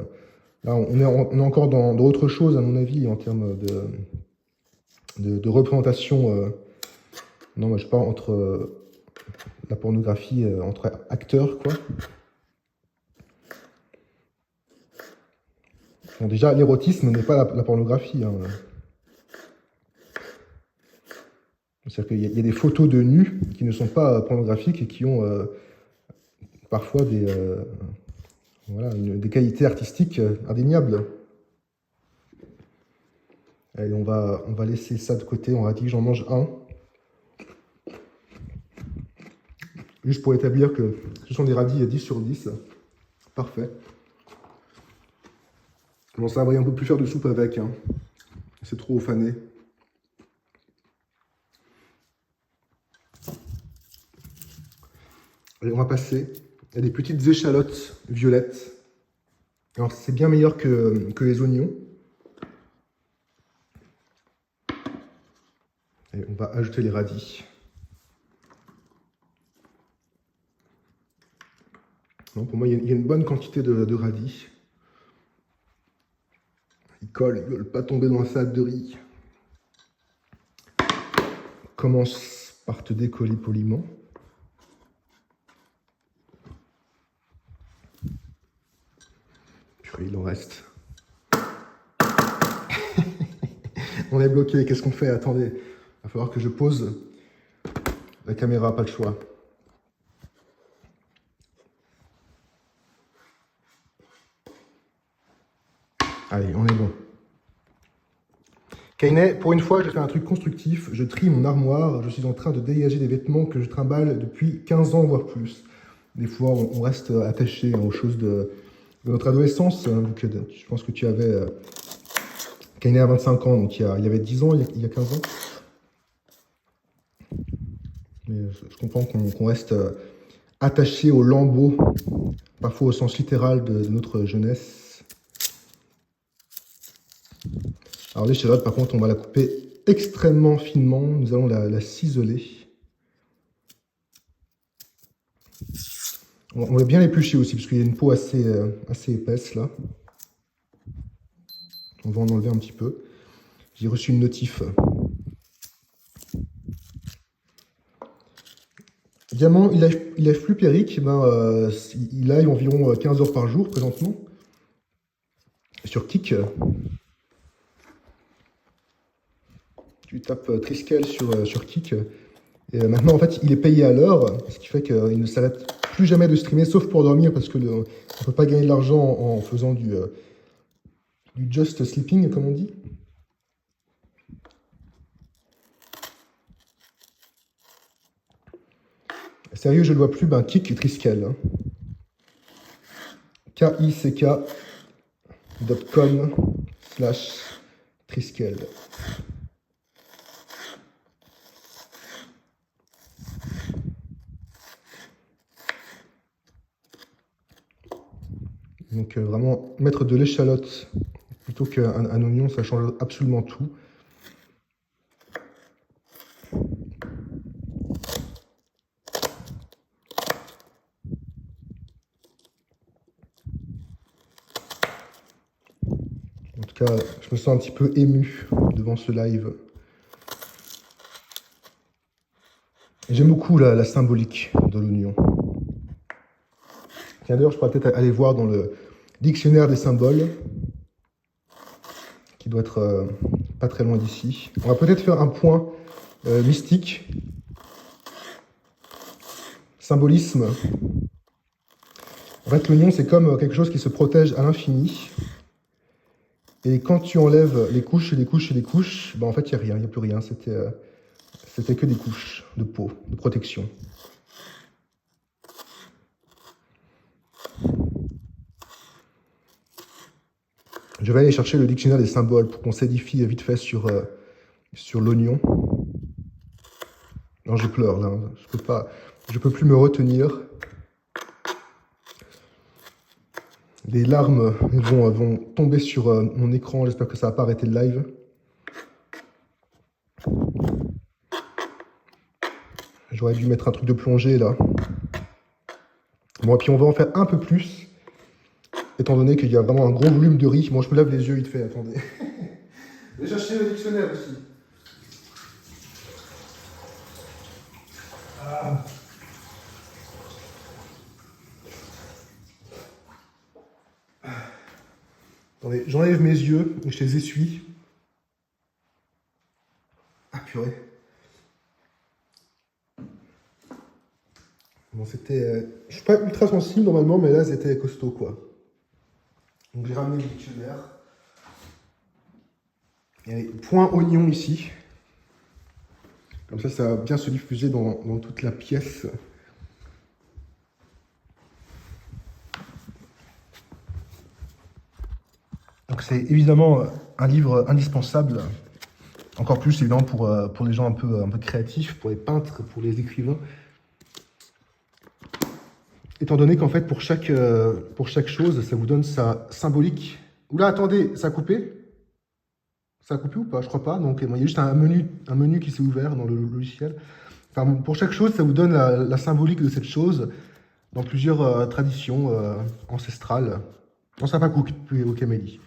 Speaker 1: Là, on est encore dans autre chose, à mon avis, en termes de représentation. Non, moi, je parle entre la pornographie, entre acteurs, quoi. Bon, déjà, l'érotisme n'est pas la pornographie. Hein. C'est-à-dire qu'il y a des photos de nus qui ne sont pas pornographiques et qui ont parfois voilà, des qualités artistiques indéniables. Allez, on va laisser ça de côté, on va dire que j'en mange un. Juste pour établir que ce sont des radis à 10 sur 10. Parfait. Bon, ça va, on peut plus faire de soupe avec. Hein. C'est trop fané. Allez, on va passer à des petites échalotes violettes. Alors, c'est bien meilleur que les oignons. Et on va ajouter les radis. Non, pour moi, il y a une bonne quantité de radis. Ils collent, ils ne veulent pas tomber dans la salade de riz. Commence par te décoller poliment. Purée, il en reste. On est bloqué, qu'est-ce qu'on fait? Attendez, il va falloir que je pose la caméra, pas le choix. Allez, on est bon. Kainé, pour une fois, j'ai fait un truc constructif. Je trie mon armoire. Je suis en train de dégager des vêtements que je trimballe depuis 15 ans, voire plus. Des fois, on reste attaché aux choses de notre adolescence. Je pense que tu avais... Kainé a 25 ans, donc il y avait 10 ans, il y a 15 ans. Mais je comprends qu'on reste attaché aux lambeaux, parfois au sens littéral de notre jeunesse. Alors l'échalote, par contre, on va la couper extrêmement finement. Nous allons la ciseler. On va bien l'éplucher aussi, parce qu'il y a une peau assez épaisse, là. On va en enlever un petit peu. J'ai reçu une notif. Diamant, il lève plus Péric, il live environ 15 heures par jour présentement. Sur Kik, tu tapes Triskel sur Kik. Et maintenant, en fait, il est payé à l'heure, ce qui fait qu'il ne s'arrête plus jamais de streamer, sauf pour dormir, parce que on ne peut pas gagner de l'argent en faisant du just sleeping, comme on dit. Sérieux, je ne vois plus, Kik Triskel. Hein. kick.com/Triskel. Donc vraiment, mettre de l'échalote plutôt qu'un oignon, ça change absolument tout. En tout cas, je me sens un petit peu ému devant ce live. J'aime beaucoup la symbolique de l'oignon. D'ailleurs, je pourrais peut-être aller voir dans le dictionnaire des symboles, qui doit être pas très loin d'ici. On va peut-être faire un point mystique. Symbolisme. En fait, l'oignon, c'est comme quelque chose qui se protège à l'infini. Et quand tu enlèves les couches et les couches et les couches, en fait, il n'y a rien, il n'y a plus rien. C'était que des couches de peau, de protection. Je vais aller chercher le dictionnaire des symboles pour qu'on s'édifie vite fait sur l'oignon. Non, je pleure là, je peux plus me retenir. Les larmes vont tomber sur mon écran, j'espère que ça va pas arrêter le live. J'aurais dû mettre un truc de plongée là. Bon, et puis on va en faire un peu plus. Étant donné qu'il y a vraiment un gros volume de riz. Moi, je me lave les yeux vite fait, attendez. Je vais chercher le dictionnaire aussi. Ah. Attendez, j'enlève mes yeux et je les essuie. Ah, purée. Bon, c'était... je suis pas ultra sensible normalement, mais là, c'était costaud, quoi. Donc j'ai ramené le dictionnaire. Et point oignon ici. Comme ça va bien se diffuser dans toute la pièce. Donc c'est évidemment un livre indispensable. Encore plus évidemment pour les gens un peu créatifs, pour les peintres, pour les écrivains. Étant donné qu'en fait, pour chaque chose, ça vous donne sa symbolique. Oula, attendez, ça a coupé? Ça a coupé ou pas? Je crois pas. Donc, il y a juste un menu qui s'est ouvert dans le logiciel. Enfin, pour chaque chose, ça vous donne la symbolique de cette chose dans plusieurs traditions ancestrales. Non, ça n'a pas coupé au Camélie.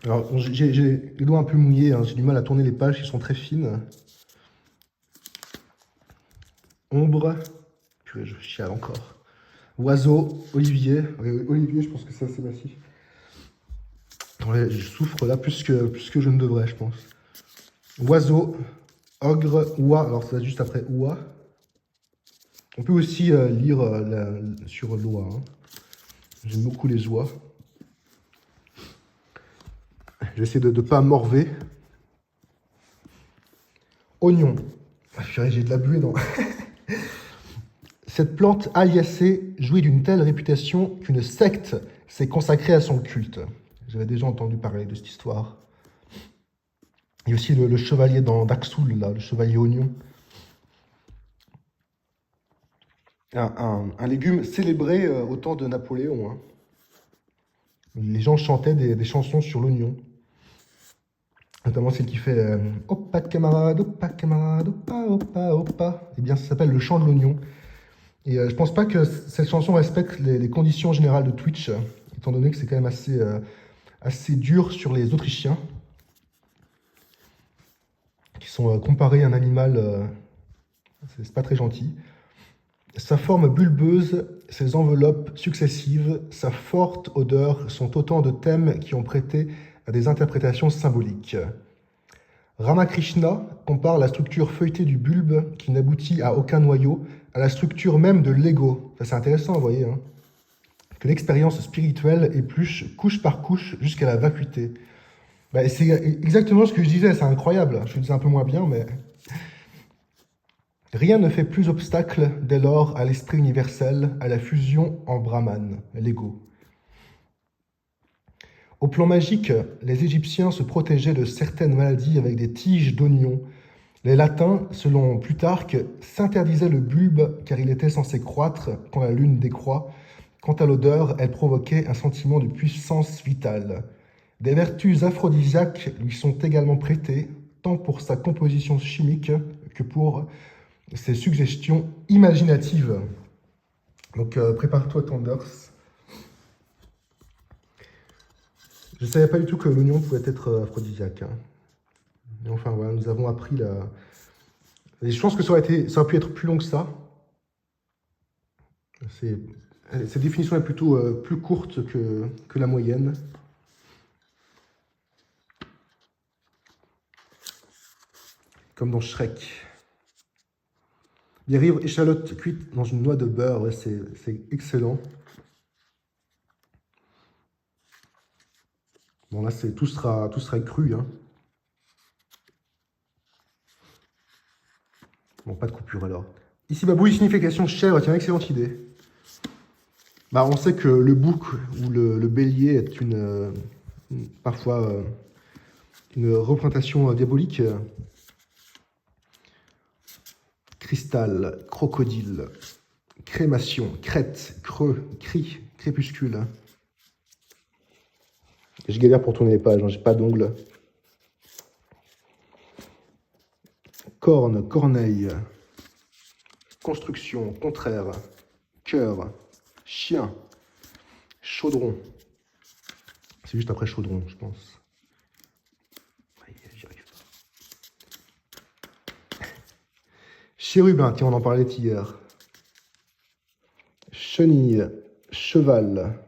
Speaker 1: Alors, j'ai les doigts un peu mouillés, hein, j'ai du mal à tourner les pages qui sont très fines. Ombre, purée, je chiale encore. Oiseau, Olivier. Olivier, je pense que c'est assez massif. Ouais, je souffre là plus que je ne devrais, je pense. Oiseau, ogre, oie. Alors, ça va juste après oie. On peut aussi lire sur l'oie. Hein. J'aime beaucoup les oies. Je vais essayer de ne pas morver. Oignon. Ah, j'ai de la buée dans... Cette plante aliacée jouit d'une telle réputation qu'une secte s'est consacrée à son culte. J'avais déjà entendu parler de cette histoire. Il y a aussi le chevalier d'Axoul, là, le chevalier oignon. Un légume célébré au temps de Napoléon. Hein. Les gens chantaient des chansons sur l'oignon. Notamment celle qui fait Oppa camarade, oppa, oppa, oppa. Eh bien, ça s'appelle le chant de l'oignon. Et je pense pas que cette chanson respecte les conditions générales de Twitch, étant donné que c'est quand même assez dur sur les Autrichiens, qui sont comparés à un animal, c'est pas très gentil. Sa forme bulbeuse, ses enveloppes successives, sa forte odeur sont autant de thèmes qui ont prêté à des interprétations symboliques. Ramakrishna compare la structure feuilletée du bulbe, qui n'aboutit à aucun noyau, à la structure même de l'ego. Ça, c'est intéressant, vous voyez, hein, que l'expérience spirituelle épluche couche par couche jusqu'à la vacuité. Ben, c'est exactement ce que je disais, c'est incroyable. Je le disais un peu moins bien, mais... Rien ne fait plus obstacle dès lors à l'esprit universel, à la fusion en Brahman, l'ego. Au plan magique, les Égyptiens se protégeaient de certaines maladies avec des tiges d'oignon. Les Latins, selon Plutarque, s'interdisaient le bulbe car il était censé croître quand la lune décroît. Quant à l'odeur, elle provoquait un sentiment de puissance vitale. Des vertus aphrodisiaques lui sont également prêtées, tant pour sa composition chimique que pour ses suggestions imaginatives. Donc prépare-toi Tanders. Je ne savais pas du tout que l'oignon pouvait être aphrodisiaque. Hein. Mais enfin voilà, nous avons appris la... Et je pense que ça aurait pu être plus long que ça. Cette définition est plutôt plus courte que la moyenne. Comme dans Shrek. Des rires échalotes cuites dans une noix de beurre, ouais, c'est excellent. Bon là, tout sera cru. Hein. Bon, pas de coupure alors. Ici, babouille, signification chèvre, tiens, excellente idée. Bah, on sait que le bouc ou le bélier est parfois une représentation diabolique. Cristal, crocodile, crémation, crête, creux, cri, crépuscule. Je galère pour tourner les pages, hein, j'ai pas d'ongles. Corne, corneille, construction, contraire, cœur, chien, chaudron. C'est juste après chaudron, je pense. J'y arrive pas. Chérubin, tiens, on en parlait hier. Chenille, cheval.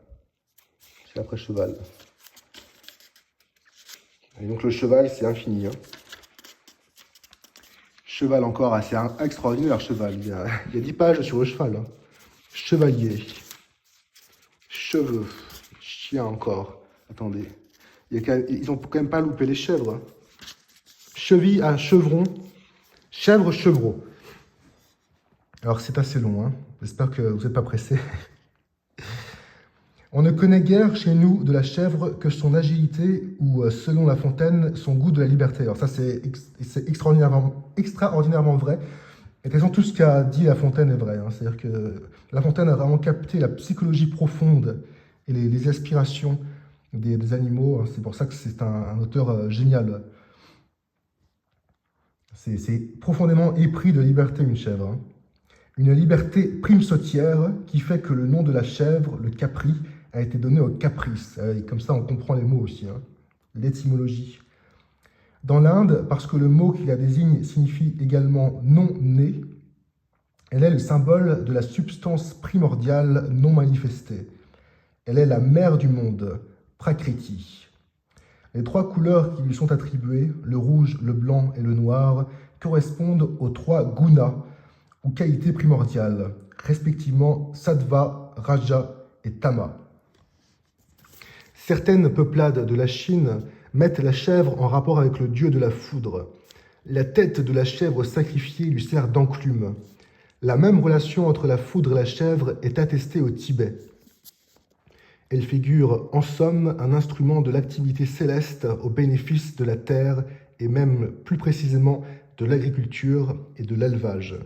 Speaker 1: C'est après cheval. Et donc le cheval, c'est infini. Hein. Cheval encore, c'est extraordinaire, cheval. Il y a 10 pages sur le cheval. Hein. Chevalier. Cheveux. Chien encore. Attendez. Ils ont quand même pas loupé les chèvres. Hein. Cheville à chevron. Chèvre, chevreau. Alors c'est assez long. Hein. J'espère que vous n'êtes pas pressés. On ne connaît guère chez nous de la chèvre que son agilité ou, selon La Fontaine, son goût de la liberté. Alors ça, c'est extraordinairement vrai. Et de toute façon, tout ce qu'a dit La Fontaine est vrai. Hein. C'est-à-dire que La Fontaine a vraiment capté la psychologie profonde et les aspirations des animaux. Hein. C'est pour ça que c'est un auteur génial. C'est profondément épris de liberté, une chèvre. Hein. Une liberté prime sautière qui fait que le nom de la chèvre, le capri, a été donné au caprice. Et comme ça, on comprend les mots aussi, hein. L'étymologie. Dans l'Inde, parce que le mot qui la désigne signifie également non-né, elle est le symbole de la substance primordiale non manifestée. Elle est la mère du monde, Prakriti. Les 3 couleurs qui lui sont attribuées, le rouge, le blanc et le noir, correspondent aux 3 gunas, ou qualités primordiales, respectivement sattva, raja et tama. Certaines peuplades de la Chine mettent la chèvre en rapport avec le dieu de la foudre. La tête de la chèvre sacrifiée lui sert d'enclume. La même relation entre la foudre et la chèvre est attestée au Tibet. Elle figure en somme un instrument de l'activité céleste au bénéfice de la terre et même plus précisément de l'agriculture et de l'élevage.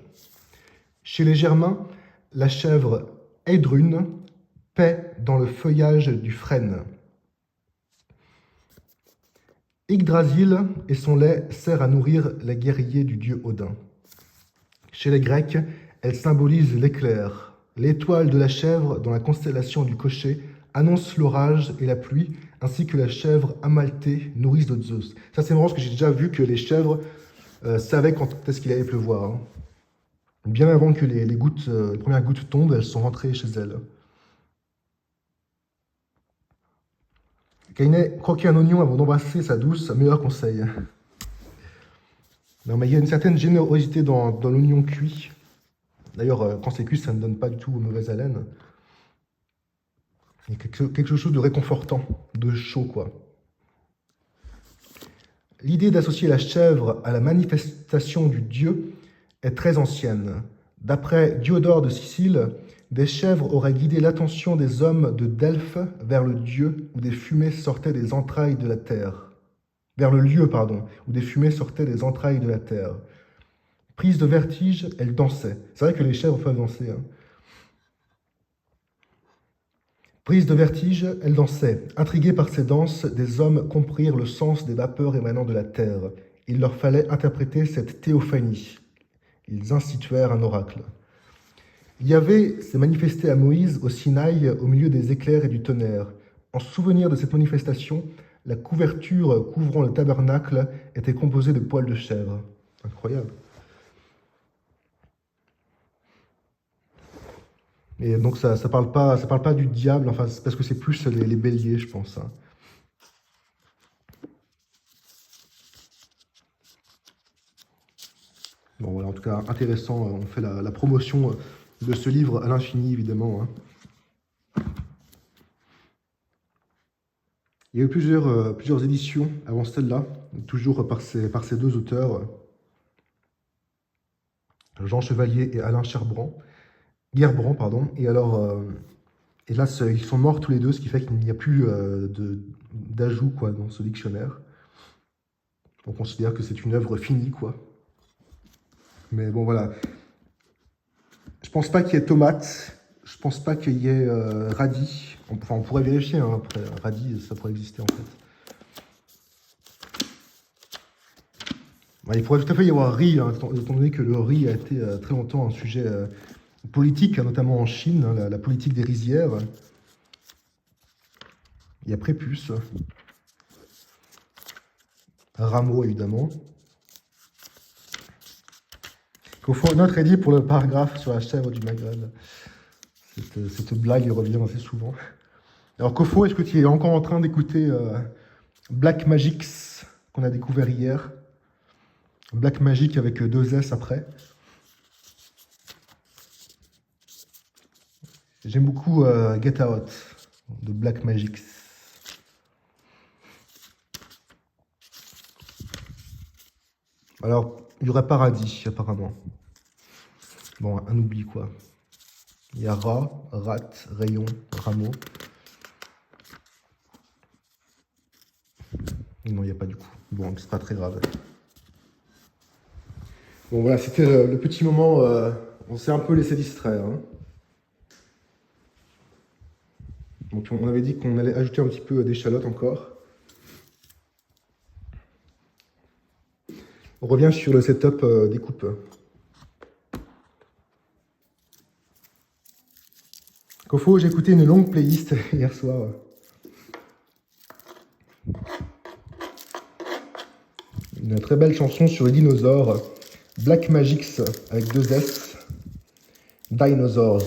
Speaker 1: Chez les Germains, la chèvre Heidrun paît dans le feuillage du frêne. Yggdrasil et son lait sert à nourrir les guerriers du dieu Odin. Chez les Grecs, elle symbolise l'éclair. L'étoile de la chèvre dans la constellation du Cocher annonce l'orage et la pluie, ainsi que la chèvre amaltée, nourrice de Zeus. Ça, c'est marrant parce que j'ai déjà vu que les chèvres savaient quand est-ce qu'il allait pleuvoir, hein. Bien avant que les premières gouttes tombent, elles sont rentrées chez elles. Kainé, croquer un oignon avant d'embrasser sa douce, meilleur conseil. Non, mais il y a une certaine générosité dans l'oignon cuit. D'ailleurs, quand c'est cuit, ça ne donne pas du tout mauvaise haleine. Il y a quelque chose de réconfortant, de chaud, quoi. L'idée d'associer la chèvre à la manifestation du dieu est très ancienne. D'après Diodore de Sicile, des chèvres auraient guidé l'attention des hommes de Delphes vers le dieu où des fumées sortaient des entrailles de la terre. Vers le lieu, pardon, où des fumées sortaient des entrailles de la terre. Prise de vertige, elles dansaient. C'est vrai que les chèvres peuvent danser, hein. Prise de vertige, elles dansaient. Intrigués par ces danses, des hommes comprirent le sens des vapeurs émanant de la terre. Il leur fallait interpréter cette théophanie. Ils instituèrent un oracle. Yahvé s'est manifesté à Moïse au Sinaï au milieu des éclairs et du tonnerre. En souvenir de cette manifestation, la couverture couvrant le tabernacle était composée de poils de chèvre. Incroyable. Et donc ça parle pas du diable, enfin, c'est parce que c'est plus les béliers, je pense, hein. Bon, voilà, en tout cas, intéressant. On fait la promotion de ce livre à l'infini, évidemment, hein. Il y a eu plusieurs éditions avant celle-là, toujours par ces deux auteurs, Jean Chevalier et Alain Guerbrand, pardon. Et alors, et là, ils sont morts tous les deux, ce qui fait qu'il n'y a plus d'ajout quoi dans ce dictionnaire. On considère que c'est une œuvre finie, quoi. Mais bon, voilà. Je pense pas qu'il y ait tomate. Je pense pas qu'il y ait radis. Enfin, on pourrait vérifier, hein, après. Radis, ça pourrait exister, en fait. Ouais, il pourrait tout à fait y avoir riz, hein, étant donné que le riz a été très longtemps un sujet politique, hein, notamment en Chine, hein, la politique des rizières. Il y a prépuce. Rameau, évidemment. Qu'au fond, notre est dit pour le paragraphe sur la chèvre du Maghreb. Cette blague revient assez souvent. Alors, Kofo, est-ce que tu es encore en train d'écouter Black Magics qu'on a découvert hier? Black Magic avec deux S après. J'aime beaucoup Get Out de Black Magics. Alors, il y aurait paradis, apparemment. Bon, un oubli, quoi. Il y a rat, rat, rayon, rameau. Non, il n'y a pas du coup. Bon, c'est pas très grave. Bon, voilà, c'était le petit moment. On s'est un peu laissé distraire, hein. Donc, on avait dit qu'on allait ajouter un petit peu d'échalote encore. On revient sur le setup des coupes. Kofo, j'ai écouté une longue playlist hier soir. Une très belle chanson sur les dinosaures. Black Magics avec deux S. Dinosaurs.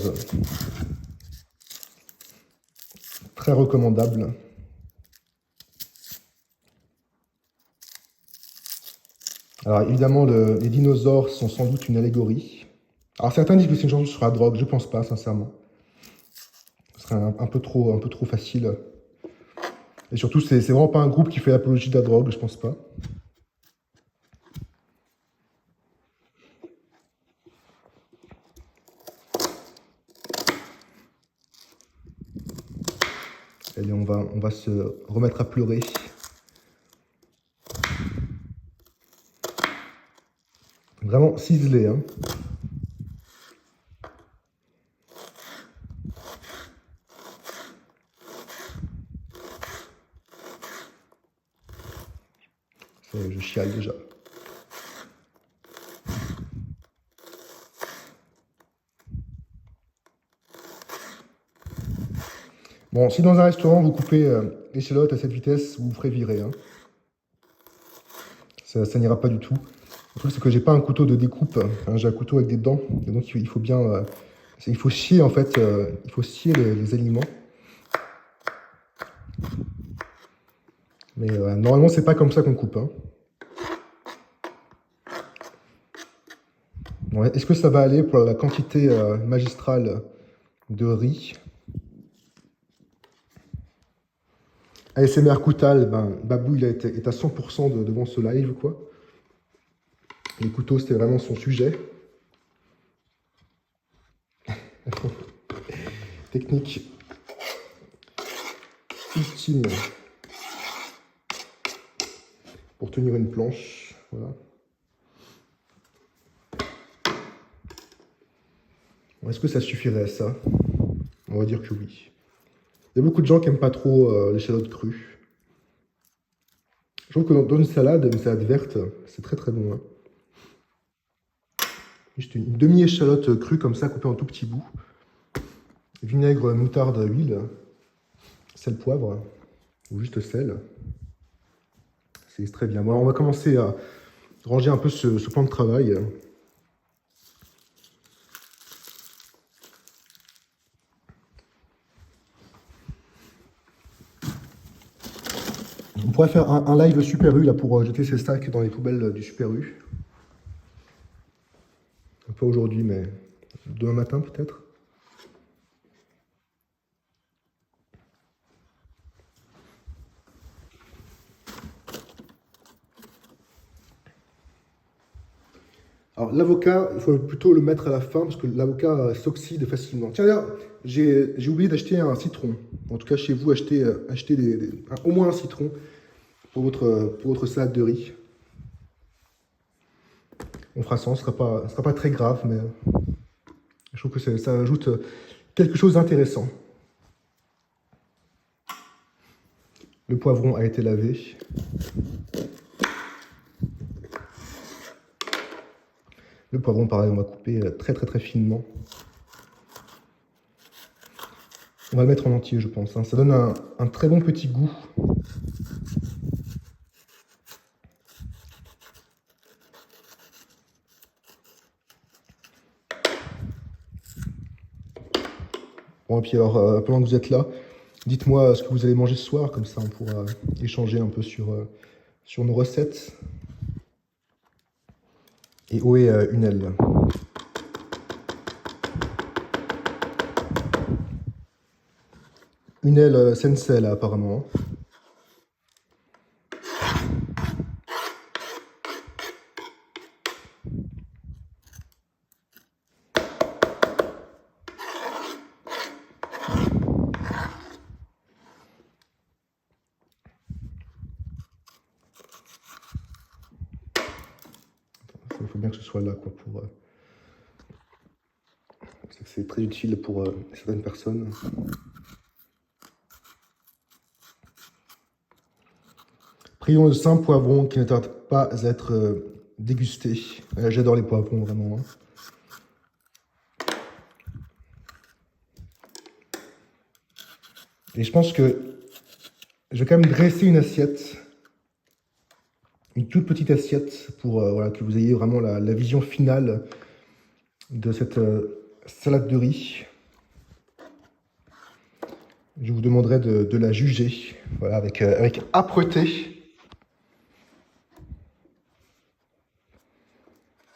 Speaker 1: Très recommandable. Alors évidemment, les dinosaures sont sans doute une allégorie. Alors certains disent que c'est une chanson sur la drogue, je pense pas, sincèrement. Ce serait un peu trop facile. Et surtout, c'est vraiment pas un groupe qui fait l'apologie de la drogue, je pense pas. Allez, on va se remettre à pleurer. Vraiment ciselé, hein. Je chiale déjà. Bon, si dans un restaurant, vous coupez l'échalote à cette vitesse, vous vous ferez virer. Hein. Ça n'ira pas du tout. Le truc, c'est que j'ai pas un couteau de découpe. Hein, j'ai un couteau avec des dents. Et donc, il faut bien... il faut scier, en fait. Il faut scier les aliments. Mais normalement, c'est pas comme ça qu'on coupe. Hein. Bon, est-ce que ça va aller pour la quantité magistrale de riz? ASMR Coutal, ben, Babou est à 100% devant ce live, quoi. Les couteaux, c'était vraiment son sujet. Technique ultime pour tenir une planche. Voilà. Bon, est-ce que ça suffirait à ça? On va dire que oui. Il y a beaucoup de gens qui n'aiment pas trop l'échalote crue. Je trouve que dans une salade verte, c'est très très bon. Hein. Juste une demi-échalote crue comme ça, coupée en tout petits bouts. Vinaigre, moutarde, huile, sel, poivre, ou juste sel. C'est très bien. Bon, on va commencer à ranger un peu ce plan de travail. On pourrait faire un live Super U là, pour jeter ces stacks dans les poubelles du Super U. Pas aujourd'hui, mais demain matin peut-être. Alors l'avocat, il faut plutôt le mettre à la fin parce que l'avocat s'oxyde facilement. Tiens d'ailleurs, j'ai oublié d'acheter un citron. En tout cas chez vous, achetez au moins un citron pour votre salade de riz. On fera ça, ce sera pas très grave, mais je trouve que ça ajoute quelque chose d'intéressant. Le poivron a été lavé. Le poivron, pareil, on va couper très très très finement. On va le mettre en entier, je pense. Hein. Ça donne un très bon petit goût. Bon, et puis alors, pendant que vous êtes là, dites-moi ce que vous allez manger ce soir, comme ça on pourra échanger un peu sur nos recettes. Et où est une aile? Une aile sensei, là, apparemment. Il faut bien que ce soit là, quoi, pour... C'est très utile pour certaines personnes. Prions le saint poivron qui ne tarde pas à être dégusté. J'adore les poivrons, vraiment. Hein. Et je pense que je vais quand même dresser une assiette. Une toute petite assiette pour voilà, que vous ayez vraiment la vision finale de cette salade de riz. Je vous demanderai de la juger voilà, avec âpreté.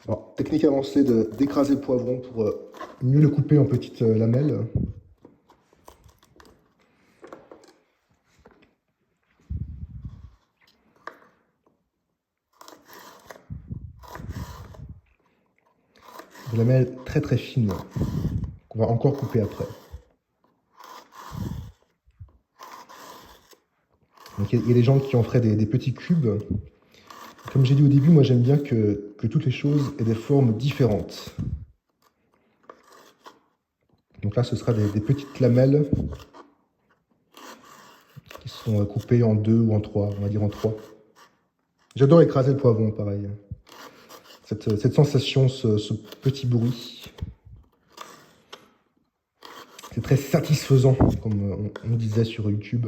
Speaker 1: Alors, technique avancée d'écraser le poivron pour mieux le couper en petites lamelles. Des lamelles très très fines qu'on va encore couper après. Donc il y a des gens qui en feraient des petits cubes. Comme j'ai dit au début, moi j'aime bien que toutes les choses aient des formes différentes. Donc là, ce sera des petites lamelles qui sont coupées en 2 ou en 3, on va dire en 3. J'adore écraser le poivron, pareil. Cette sensation, ce petit bruit. C'est très satisfaisant, comme on disait sur YouTube.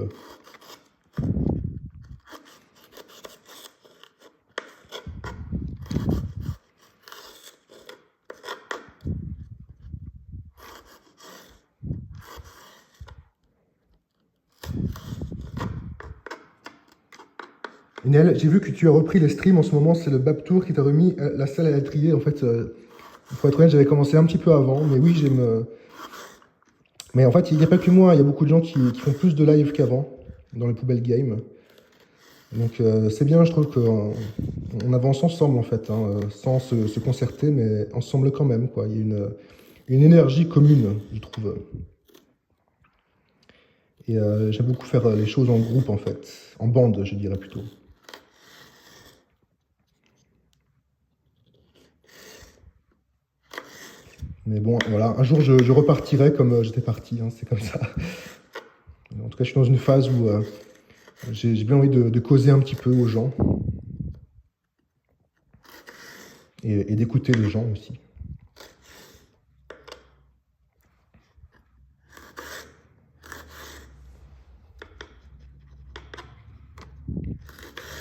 Speaker 1: Inel, j'ai vu que tu as repris les streams en ce moment, c'est le Bab Tour qui t'a remis la salle à l'étrier. En fait, pour être honnête, j'avais commencé un petit peu avant, mais oui, j'aime. Mais en fait, il n'y a pas que moi, il y a beaucoup de gens qui font plus de live qu'avant dans les poubelles game. Donc c'est bien, je trouve qu'on avance ensemble en fait, hein, sans se concerter, mais ensemble quand même, quoi. Il y a une énergie commune, je trouve. Et j'aime beaucoup faire les choses en groupe en fait, en bande, je dirais plutôt. Mais bon, voilà, un jour je repartirai comme j'étais parti, hein, c'est comme ça. En tout cas, je suis dans une phase où j'ai bien envie de causer un petit peu aux gens et d'écouter les gens aussi.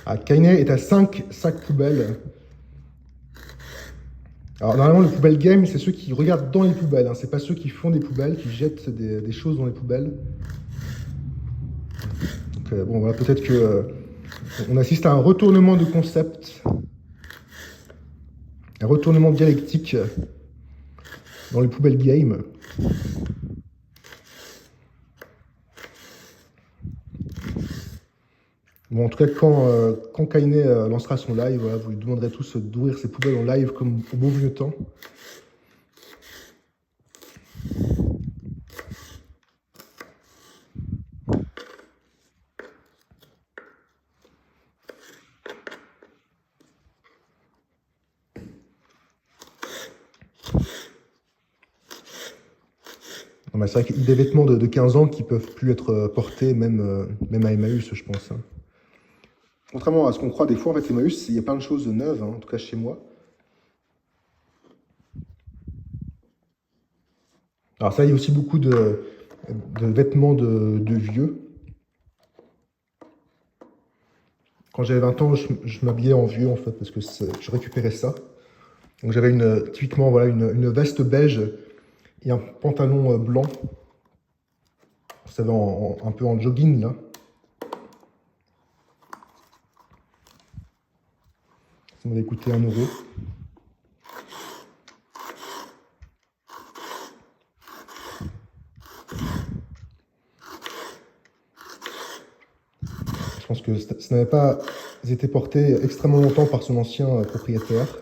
Speaker 1: Ah, Kainé est à 5 sacs poubelles. Alors, normalement, le poubelle game, c'est ceux qui regardent dans les poubelles. Hein. C'est pas ceux qui font des poubelles, qui jettent des choses dans les poubelles. Donc, bon, voilà, peut-être que on assiste à un retournement de concept, un retournement dialectique dans les poubelles game. Bon, en tout cas, quand Kainé lancera son live, voilà, vous lui demanderez tous d'ouvrir ses poubelles en live comme au bon vieux temps. Non, mais c'est vrai qu'il y a des vêtements de 15 ans qui peuvent plus être portés, même à Emmaüs, je pense. Hein. Contrairement à ce qu'on croit des fois, en fait, Emmaüs, il y a plein de choses neuves, hein, en tout cas chez moi. Alors ça, il y a aussi beaucoup de vêtements de vieux. Quand j'avais 20 ans, je m'habillais en vieux, en fait, parce que je récupérais ça. Donc j'avais typiquement voilà, une veste beige et un pantalon blanc. Vous savez, un peu en jogging, là. Ça m'avait coûté 1 euro. Je pense que ça n'avait pas été porté extrêmement longtemps par son ancien propriétaire.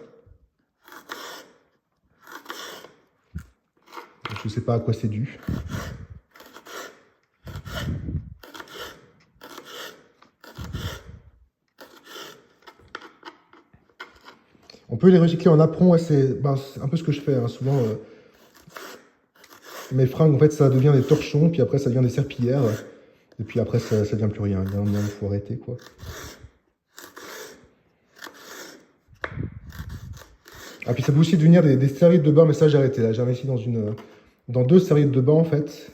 Speaker 1: Je ne sais pas à quoi c'est dû. On peut les recycler en apron, ouais, c'est un peu ce que je fais. Hein. Souvent, mes fringues, en fait, ça devient des torchons, puis après, ça devient des serpillères. Et puis après, ça devient plus rien. Il faut arrêter, quoi. Ah, puis ça peut aussi devenir des serviettes de bain, mais ça, j'ai arrêté. Là, j'ai investi dans 2 serviettes de bain, en fait.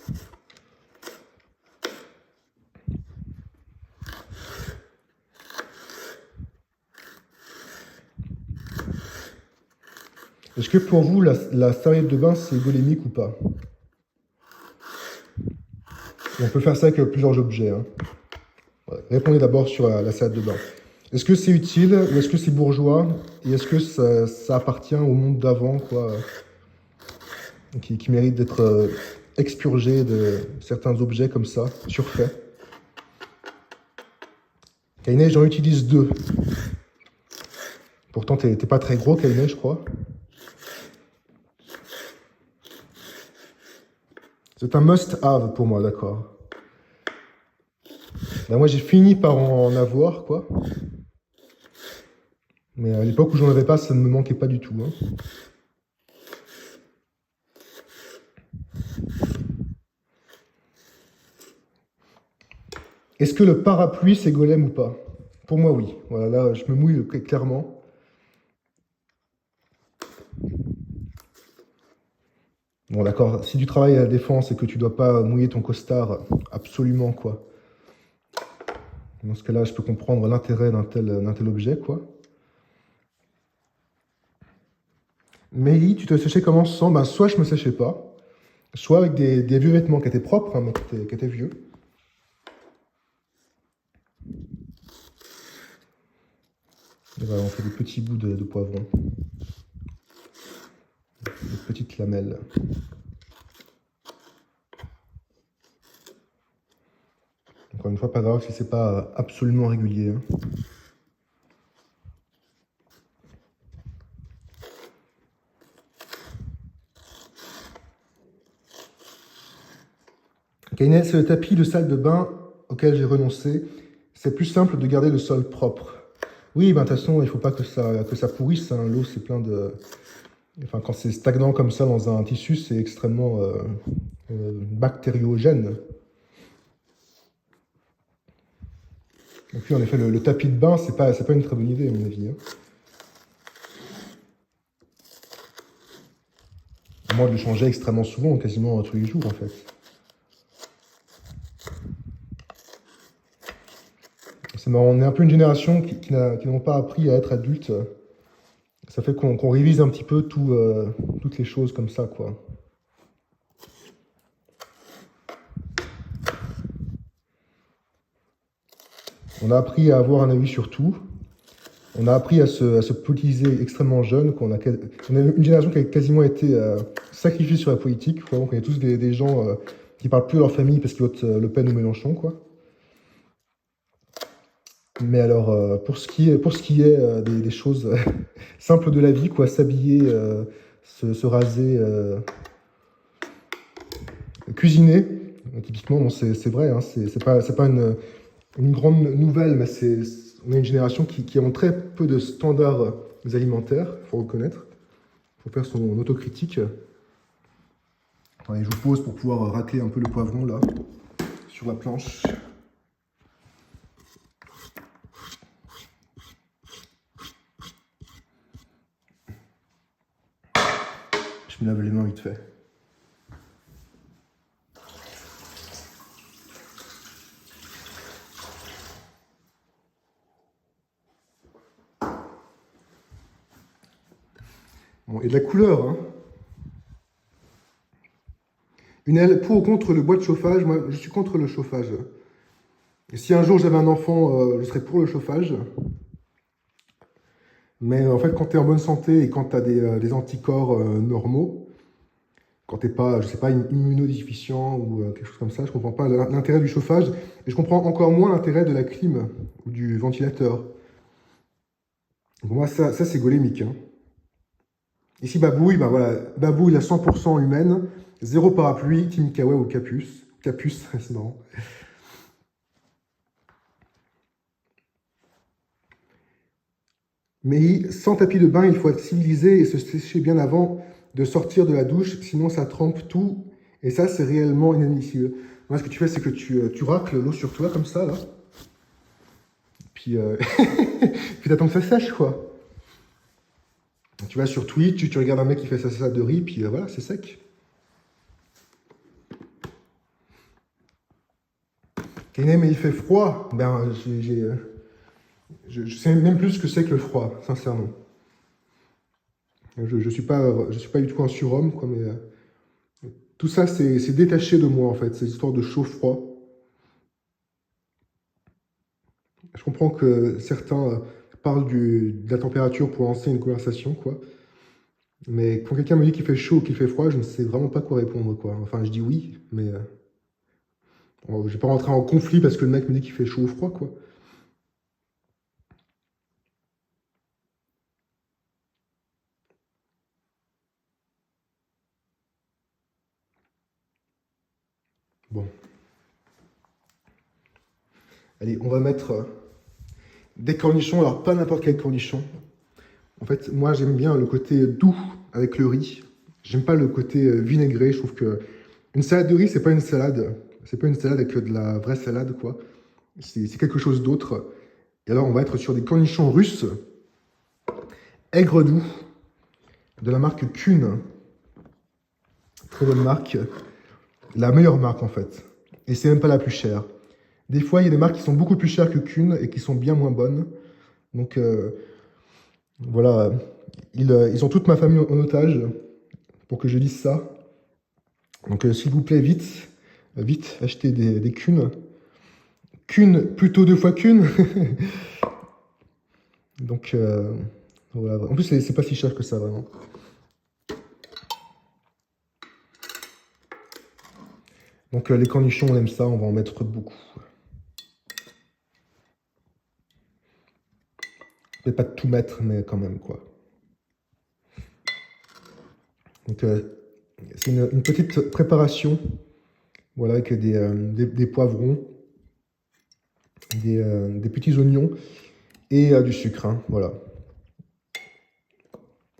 Speaker 1: Est-ce que pour vous, la serviette de bain, c'est égolémique ou pas? On peut faire ça avec plusieurs objets. Hein. Voilà. Répondez d'abord sur la serviette de bain. Est-ce que c'est utile ou est-ce que c'est bourgeois? Et est-ce que ça appartient au monde d'avant, quoi, qui mérite d'être expurgé de certains objets comme ça, surfaits? Kainé, j'en utilise 2. Pourtant, t'es pas très gros, Kainé, je crois. C'est un must-have pour moi, d'accord. Ben, moi, j'ai fini par en avoir, quoi. Mais à l'époque où j'en avais pas, ça ne me manquait pas du tout. Hein. Est-ce que le parapluie, c'est golem ou pas? Pour moi, oui. Voilà, là, je me mouille clairement. Bon, d'accord, si tu travailles à la défense et que tu dois pas mouiller ton costard, absolument, quoi. Dans ce cas-là, je peux comprendre l'intérêt d'un tel objet, quoi. Mélie, tu te séchais comment sans? Ben, soit je me séchais pas, soit avec des vieux vêtements qui étaient propres, hein, mais qui étaient vieux. Et voilà, on fait des petits bouts de poivron. Des petites lamelles. Encore une fois, pas grave si c'est pas absolument régulier. Hein. Kainet, c'est le tapis de salle de bain auquel j'ai renoncé. C'est plus simple de garder le sol propre. Oui, ben, de toute façon, il ne faut pas que ça pourrisse. Hein. L'eau, c'est plein de... Enfin, quand c'est stagnant comme ça dans un tissu, c'est extrêmement bactériogène. Et puis, en effet, le tapis de bain, c'est pas une très bonne idée, à mon avis. Hein. À moins de le changer extrêmement souvent, quasiment tous les jours, en fait. C'est marrant, on est un peu une génération qui n'ont pas appris à être adulte. Ça fait qu'on révise un petit peu toutes les choses comme ça, quoi. On a appris à avoir un avis sur tout. On a appris à se politiser extrêmement jeune. On a une génération qui a quasiment été sacrifiée sur la politique. Quoi. On connaît tous des gens qui parlent plus de leur famille parce qu'ils votent Le Pen ou Mélenchon, quoi. Mais alors, pour ce qui est des choses simples de la vie, quoi, s'habiller, se raser, cuisiner, typiquement, bon, c'est vrai, hein, c'est pas une grande nouvelle, mais on est une génération qui a très peu de standards alimentaires, il faut reconnaître, il faut faire son autocritique. Allez, je vous pose pour pouvoir racler un peu le poivron, là, sur la planche. Je me lave les mains vite fait. Bon, et de la couleur, hein. Une aile pour ou contre le bois de chauffage? Moi, je suis contre le chauffage. Et si un jour j'avais un enfant, je serais pour le chauffage. Mais en fait, quand tu es en bonne santé et quand tu as des anticorps normaux, quand tu n'es pas, je sais pas, immunodéficient ou quelque chose comme ça, je ne comprends pas l'intérêt du chauffage. Et je comprends encore moins l'intérêt de la clim ou du ventilateur. Pour moi, ça c'est golémique. Hein. Ici, Babouille, ben voilà, Babouille, la 100% humaine, zéro parapluie, Team Kawa ou Capus. Capus, c'est marrant. Mais sans tapis de bain, il faut être civilisé et se sécher bien avant de sortir de la douche, sinon ça trempe tout. Et ça, c'est réellement inadmissible. Moi, ce que tu fais, c'est que tu racles l'eau sur toi, comme ça, là. Puis, puis t'attends que ça sèche, quoi. Tu vas sur Twitch, tu regardes un mec qui fait sa salade de riz, puis voilà, c'est sec. Kainé, mais il fait froid. Ben, je sais même plus ce que c'est que le froid, sincèrement. Je suis pas du tout un surhomme, quoi, mais tout ça, c'est détaché de moi, en fait. C'est l'histoire de chaud-froid. Je comprends que certains parlent de la température pour lancer une conversation, quoi. Mais quand quelqu'un me dit qu'il fait chaud ou qu'il fait froid, je ne sais vraiment pas quoi répondre, quoi. Enfin, je dis oui, mais je ne vais pas rentrer en conflit parce que le mec me dit qu'il fait chaud ou froid, quoi. Bon. Allez, on va mettre des cornichons. Alors, pas n'importe quel cornichon. En fait, moi, j'aime bien le côté doux avec le riz. J'aime pas le côté vinaigré. Je trouve que une salade de riz, c'est pas une salade. C'est pas une salade avec de la vraie salade, quoi. C'est quelque chose d'autre. Et alors, on va être sur des cornichons russes, aigre doux, de la marque Kuhn. Très bonne marque. La meilleure marque, en fait. Et c'est même pas la plus chère. Des fois, il y a des marques qui sont beaucoup plus chères que Kuhn et qui sont bien moins bonnes. Donc, voilà. Ils ont toute ma famille en otage pour que je dise ça. Donc, s'il vous plaît, vite, achetez des Kuhn. Kuhn, plutôt 2 fois Kuhn. Donc voilà. En plus, c'est pas si cher que ça, vraiment. Donc les cornichons, on aime ça, on va en mettre beaucoup. Peut-être pas de tout mettre, mais quand même, quoi. Donc c'est une petite préparation, voilà, avec des poivrons, des petits oignons et du sucre, hein, voilà.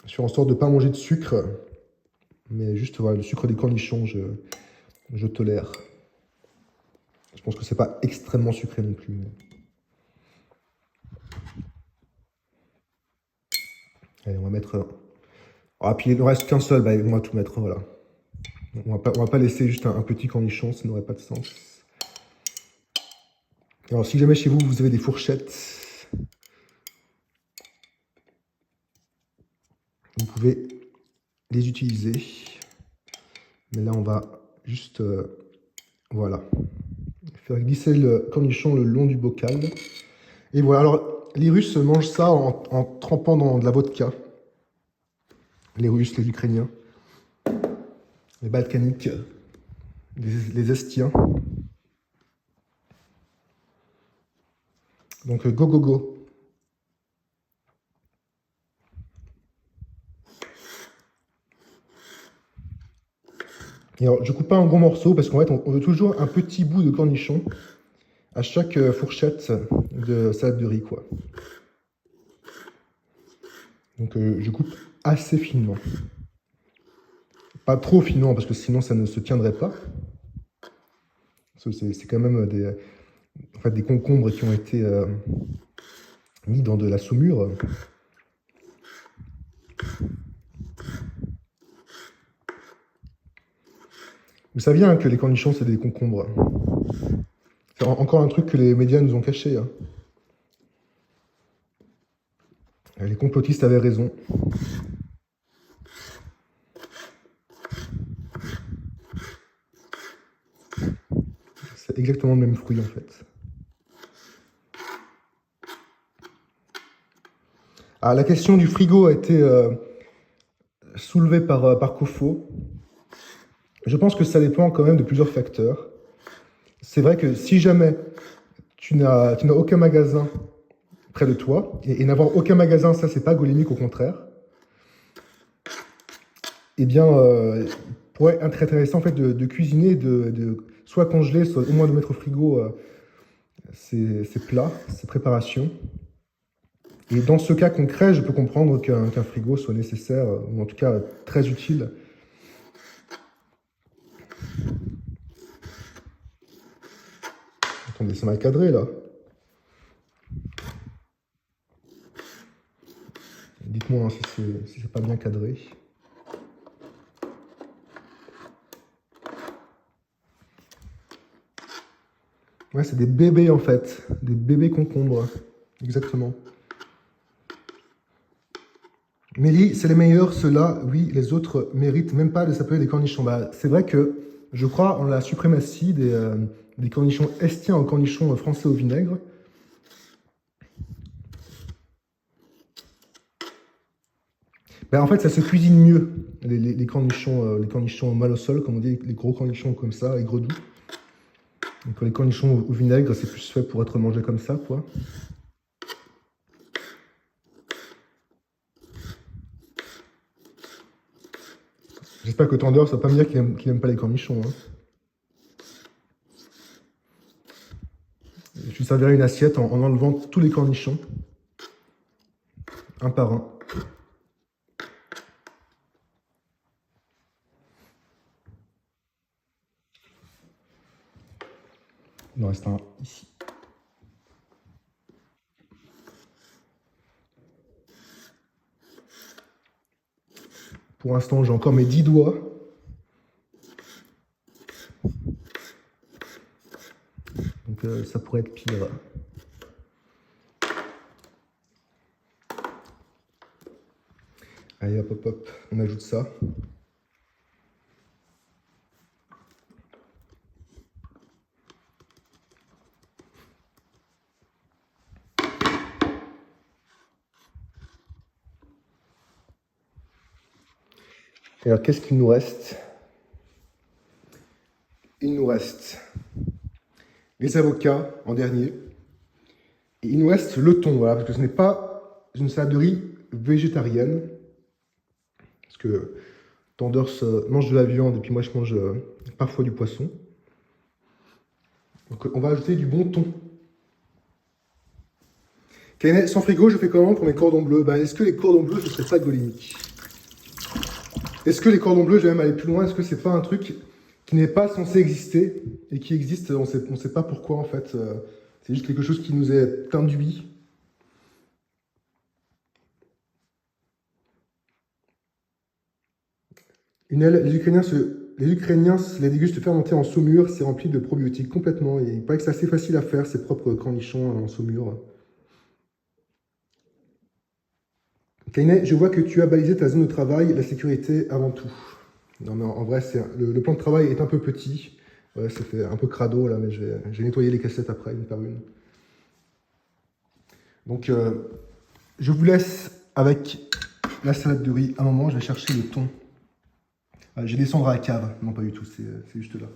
Speaker 1: Je fais en sorte de ne pas manger de sucre, mais juste voilà, le sucre des cornichons, je tolère. Je pense que c'est pas extrêmement sucré non plus. Allez, on va mettre. Ah, puis il ne reste qu'un seul, bah, on va tout mettre, voilà. On va pas laisser juste un petit cornichon, ça n'aurait pas de sens. Alors, si jamais chez vous, vous avez des fourchettes, vous pouvez les utiliser. Mais là, on va juste, voilà, faire glisser le cornichon le long du bocal. Et voilà, alors les Russes mangent ça en trempant dans de la vodka. Les Russes, les Ukrainiens, les Balkaniques, les Estiens. Donc go go go. Et alors, je coupe pas un gros morceau parce qu'en fait, on veut toujours un petit bout de cornichon à chaque fourchette de salade de riz, quoi. Donc je coupe assez finement. Pas trop finement parce que sinon ça ne se tiendrait pas. C'est quand même des concombres qui ont été mis dans de la saumure. Vous saviez hein, que les cornichons, c'est des concombres. C'est encore un truc que les médias nous ont caché. Hein. Les complotistes avaient raison. C'est exactement le même fruit, en fait. Ah, la question du frigo a été soulevée par Kofo. Je pense que ça dépend quand même de plusieurs facteurs. C'est vrai que si jamais tu n'as aucun magasin près de toi, et n'avoir aucun magasin, ça, c'est pas golémique, au contraire, eh bien, pourrait être très intéressant en fait, de cuisiner, de soit congeler, soit au moins de mettre au frigo ces plats, ces préparations. Et dans ce cas concret, je peux comprendre qu'un frigo soit nécessaire, ou en tout cas très utile. Attendez, c'est mal cadré là. Dites-moi hein, si c'est pas bien cadré. Ouais, c'est des bébés en fait, des bébés concombres, exactement. Mélie, c'est les meilleurs, ceux-là, oui, les autres méritent même pas de s'appeler des cornichons. Bah, c'est vrai que je crois en la suprématie des cornichons estiens aux cornichons français au vinaigre. Bah, en fait, ça se cuisine mieux, les cornichons mal au sol, comme on dit, les gros cornichons comme ça, aigre doux. Donc les cornichons au vinaigre, c'est plus fait pour être mangé comme ça, quoi. J'espère que Tendeur, ça va pas me dire qu'il aime pas les cornichons. Hein. Je lui servirai une assiette en enlevant tous les cornichons, un par un. Il en reste un ici. Pour l'instant, j'ai encore mes 10 doigts. Donc ça pourrait être pire. Allez, hop, hop, hop, on ajoute ça. Et alors, qu'est-ce qu'il nous reste? Il nous reste les avocats en dernier. Et il nous reste le thon, voilà, parce que ce n'est pas une salade de riz végétarienne. Parce que Tenders mange de la viande et puis moi je mange parfois du poisson. Donc on va ajouter du bon thon. Kainet, sans frigo, je fais comment pour mes cordons bleus? Est-ce que les cordons bleus, ce serait pas galénique? Est-ce que les cordons bleus, je vais même aller plus loin, est-ce que c'est pas un truc qui n'est pas censé exister et qui existe, on sait pas pourquoi en fait. C'est juste quelque chose qui nous est induit. Une aile, les Ukrainiens les dégustent fermentés en saumure, c'est rempli de probiotiques complètement. Et il paraît que c'est assez facile à faire, ses propres cornichons en saumure. Kainet, je vois que tu as balisé ta zone de travail, la sécurité avant tout. Non mais en vrai, le plan de travail est un peu petit. Ouais, ça fait un peu crado là, mais je vais nettoyer les cassettes après, une par une. Donc, je vous laisse avec la salade de riz. Un moment, je vais chercher le thon. Je vais descendre à la cave. Non, pas du tout, c'est juste là.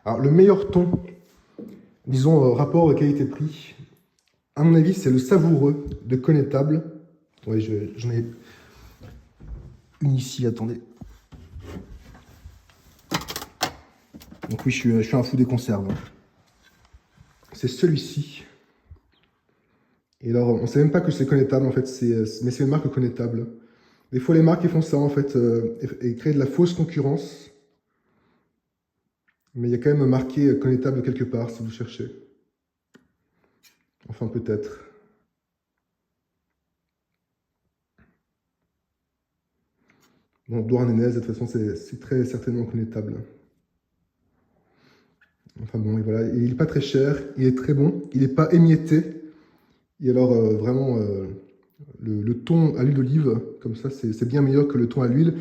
Speaker 1: Alors, le meilleur thon, disons, rapport qualité-prix, à mon avis, c'est le savoureux de Connétable. Ouais, j'en ai une ici, attendez. Donc oui, je suis un fou des conserves. C'est celui-ci. Et alors, on ne sait même pas que c'est Connétable, en fait, mais c'est une marque Connétable. Des fois, les marques, ils font ça, en fait, et créent de la fausse concurrence. Mais il y a quand même marqué Connétable quelque part, si vous cherchez. Enfin, peut-être. Bon, Douarnenez, de toute façon, c'est très certainement Connétable. Enfin bon, et voilà. Et il n'est pas très cher, il est très bon, il n'est pas émietté. Et alors, vraiment, le thon à l'huile d'olive, comme ça, c'est bien meilleur que le thon à l'huile.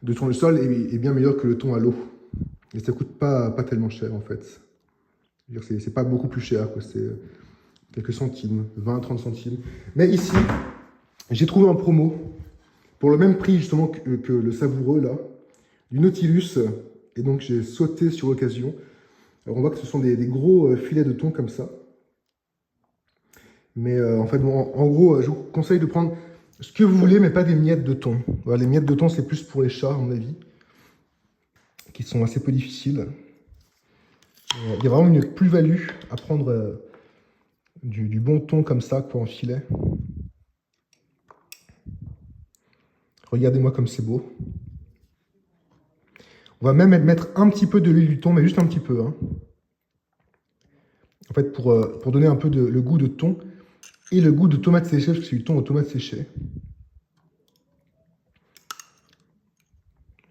Speaker 1: De tournesol est bien meilleur que le thon à l'eau. Et ça coûte pas tellement cher, en fait. C'est pas beaucoup plus cher, quoi. C'est quelques centimes, 20, 30 centimes. Mais ici, j'ai trouvé en promo, pour le même prix, justement, que le savoureux, là, du Nautilus. Et donc, j'ai sauté sur l'occasion. Alors, on voit que ce sont des gros filets de thon comme ça. Mais en fait, bon, en gros, je vous conseille de prendre ce que vous voulez, mais pas des miettes de thon. Voilà, les miettes de thon, c'est plus pour les chats, à mon avis, qui sont assez peu difficiles. Il y a vraiment une plus-value à prendre du bon thon comme ça, quoi, en filet. Regardez-moi comme c'est beau. On va même mettre un petit peu de l'huile du thon, mais juste un petit peu. Hein. En fait, pour donner un peu le goût de thon et le goût de tomate séchée, parce que c'est du thon aux tomates séchées.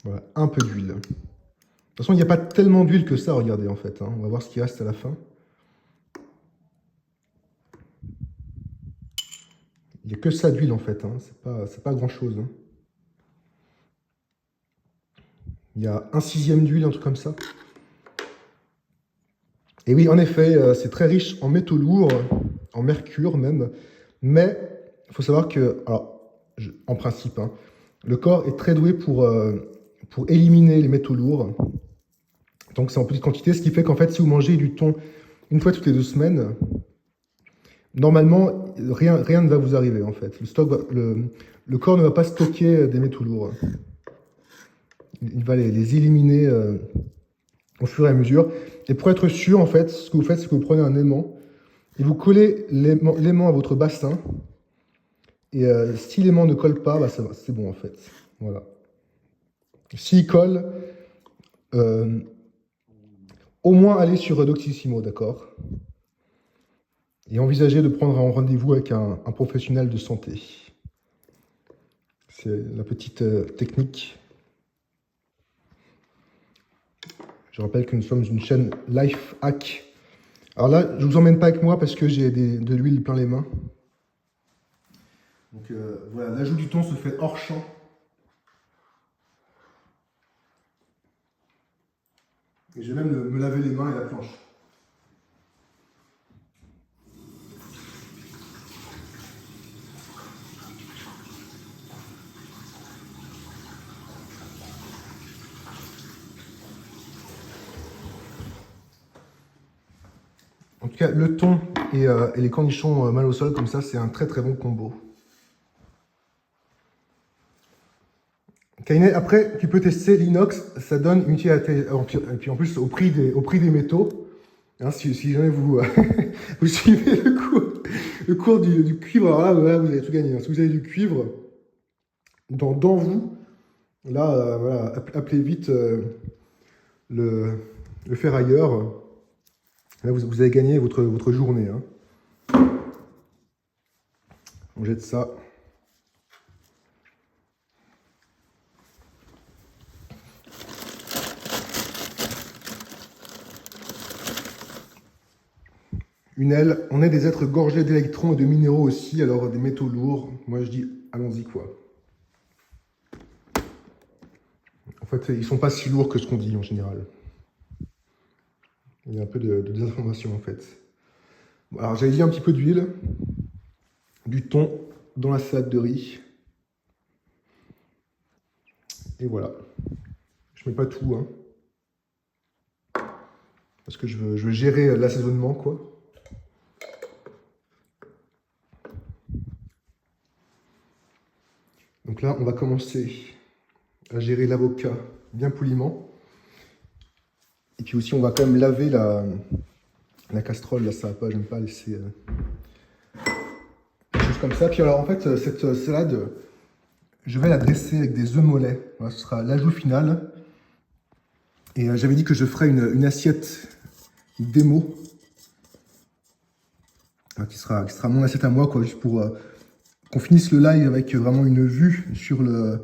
Speaker 1: Voilà, un peu d'huile. De toute façon, il n'y a pas tellement d'huile que ça, regardez, en fait. Hein. On va voir ce qui reste à la fin. Il n'y a que ça d'huile, en fait. Hein. C'est pas grand-chose. Hein. Il y a 1/6 d'huile, un truc comme ça. Et oui, en effet, c'est très riche en métaux lourds, en mercure même. Mais il faut savoir que, alors, en principe, hein, le corps est très doué pour éliminer les métaux lourds. Donc c'est en petite quantité, ce qui fait qu'en fait, si vous mangez du thon une fois toutes les 2 semaines, normalement, rien ne va vous arriver en fait. Le corps ne va pas stocker des métaux lourds. Il va les éliminer au fur et à mesure. Et pour être sûr, en fait, ce que vous faites, c'est que vous prenez un aimant et vous collez l'aimant à votre bassin. Et si l'aimant ne colle pas, bah, c'est bon en fait. Voilà. S'il colle, au moins allez sur Doctissimo, d'accord? Et envisagez de prendre un rendez-vous avec un professionnel de santé. C'est la petite technique. Je rappelle que nous sommes une chaîne Life Hack. Alors là, je ne vous emmène pas avec moi parce que j'ai de l'huile plein les mains. Donc voilà, l'ajout du thon se fait hors champ. Et je vais même me laver les mains et la planche. En tout cas, le thon et les cornichons mal au sol, comme ça, c'est un très très bon combo. Kainé, après, tu peux tester l'inox, ça donne une utilité. Et puis en plus, au prix des métaux, hein, si jamais vous, vous suivez le cours du cuivre, alors là, vous avez tout gagné. Hein. Si vous avez du cuivre dans vous, là, voilà, appelez vite le ferrailleur. Là, vous avez gagné votre journée. Hein. On jette ça. Une aile, on est des êtres gorgés d'électrons et de minéraux aussi, alors des métaux lourds. Moi, je dis, allons-y, quoi. En fait, ils sont pas si lourds que ce qu'on dit en général. Il y a un peu de désinformation, en fait. Alors, j'avais dit un petit peu d'huile, du thon dans la salade de riz. Et voilà. Je mets pas tout, hein. Parce que je veux gérer l'assaisonnement, quoi. Donc là, on va commencer à gérer l'avocat bien poliment. Et puis aussi, on va quand même laver la casserole. Là, ça va pas, j'aime pas laisser des choses comme ça. Puis alors, en fait, cette salade, je vais la dresser avec des œufs mollets. Voilà, ce sera l'ajout final. Et j'avais dit que je ferais une assiette démo. Qui sera mon assiette à moi, quoi, juste pour qu'on finisse le live avec vraiment une vue sur le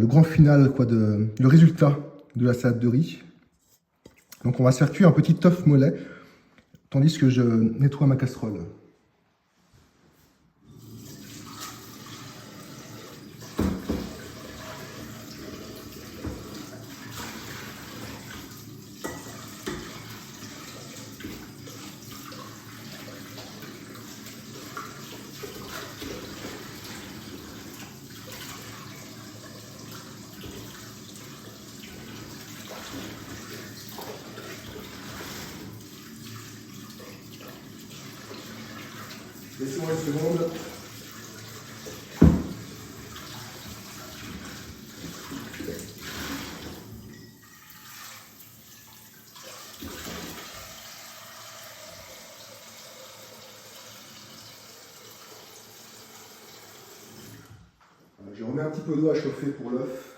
Speaker 1: grand final, quoi, le résultat de la salade de riz. Donc on va se faire cuire un petit œuf mollet, tandis que je nettoie ma casserole. Laissez-moi une seconde. Je remets un petit peu d'eau à chauffer pour l'œuf.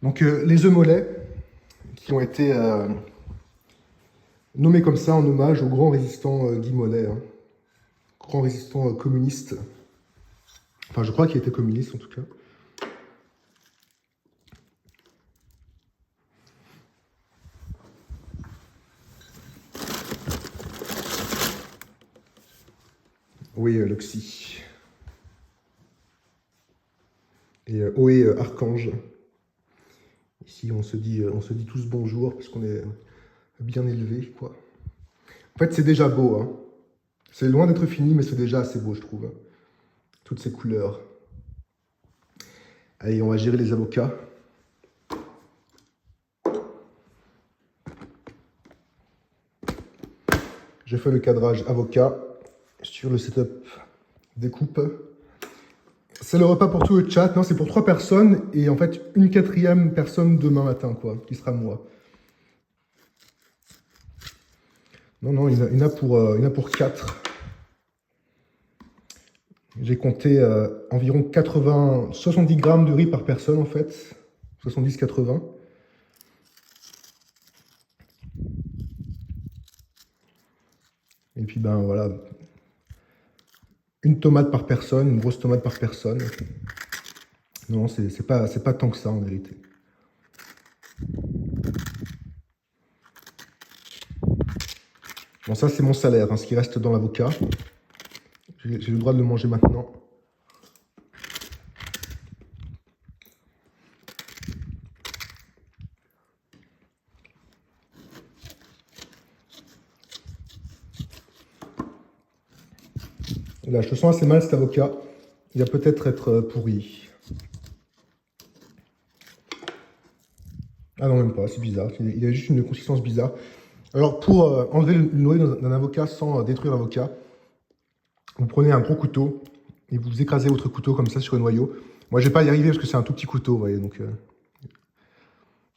Speaker 1: Donc les œufs mollets qui ont été nommés comme ça en hommage au grand résistant Guy Mollet, hein. Grand résistant communiste. Enfin, je crois qu'il était communiste en tout cas. Oui, l'Oxy. Et Ohé, Archange. Ici, on se dit tous bonjour parce qu'on est bien élevé, quoi. En fait, c'est déjà beau, hein. C'est loin d'être fini, mais c'est déjà assez beau, je trouve. Toutes ces couleurs. Allez, on va gérer les avocats. Je fais le cadrage avocat sur le setup découpe. C'est le repas pour tout le chat. Non, c'est pour 3 personnes et en fait une 4e personne demain matin, quoi, qui sera moi. Non, il y en a pour 4. J'ai compté environ 70 grammes de riz par personne en fait. 70-80. Et puis ben voilà. Une tomate par personne, une grosse tomate par personne. Non, c'est pas tant que ça en vérité. Bon, ça c'est mon salaire, hein, ce qui reste dans l'avocat. J'ai le droit de le manger maintenant. Là, je le sens assez mal cet avocat. Il va peut-être être pourri. Ah non, même pas, c'est bizarre. Il a juste une consistance bizarre. Alors, pour enlever le noyau d'un avocat sans détruire l'avocat, vous prenez un gros couteau et vous écrasez votre couteau comme ça sur le noyau. Moi, je vais pas y arriver parce que c'est un tout petit couteau, vous voyez. Donc,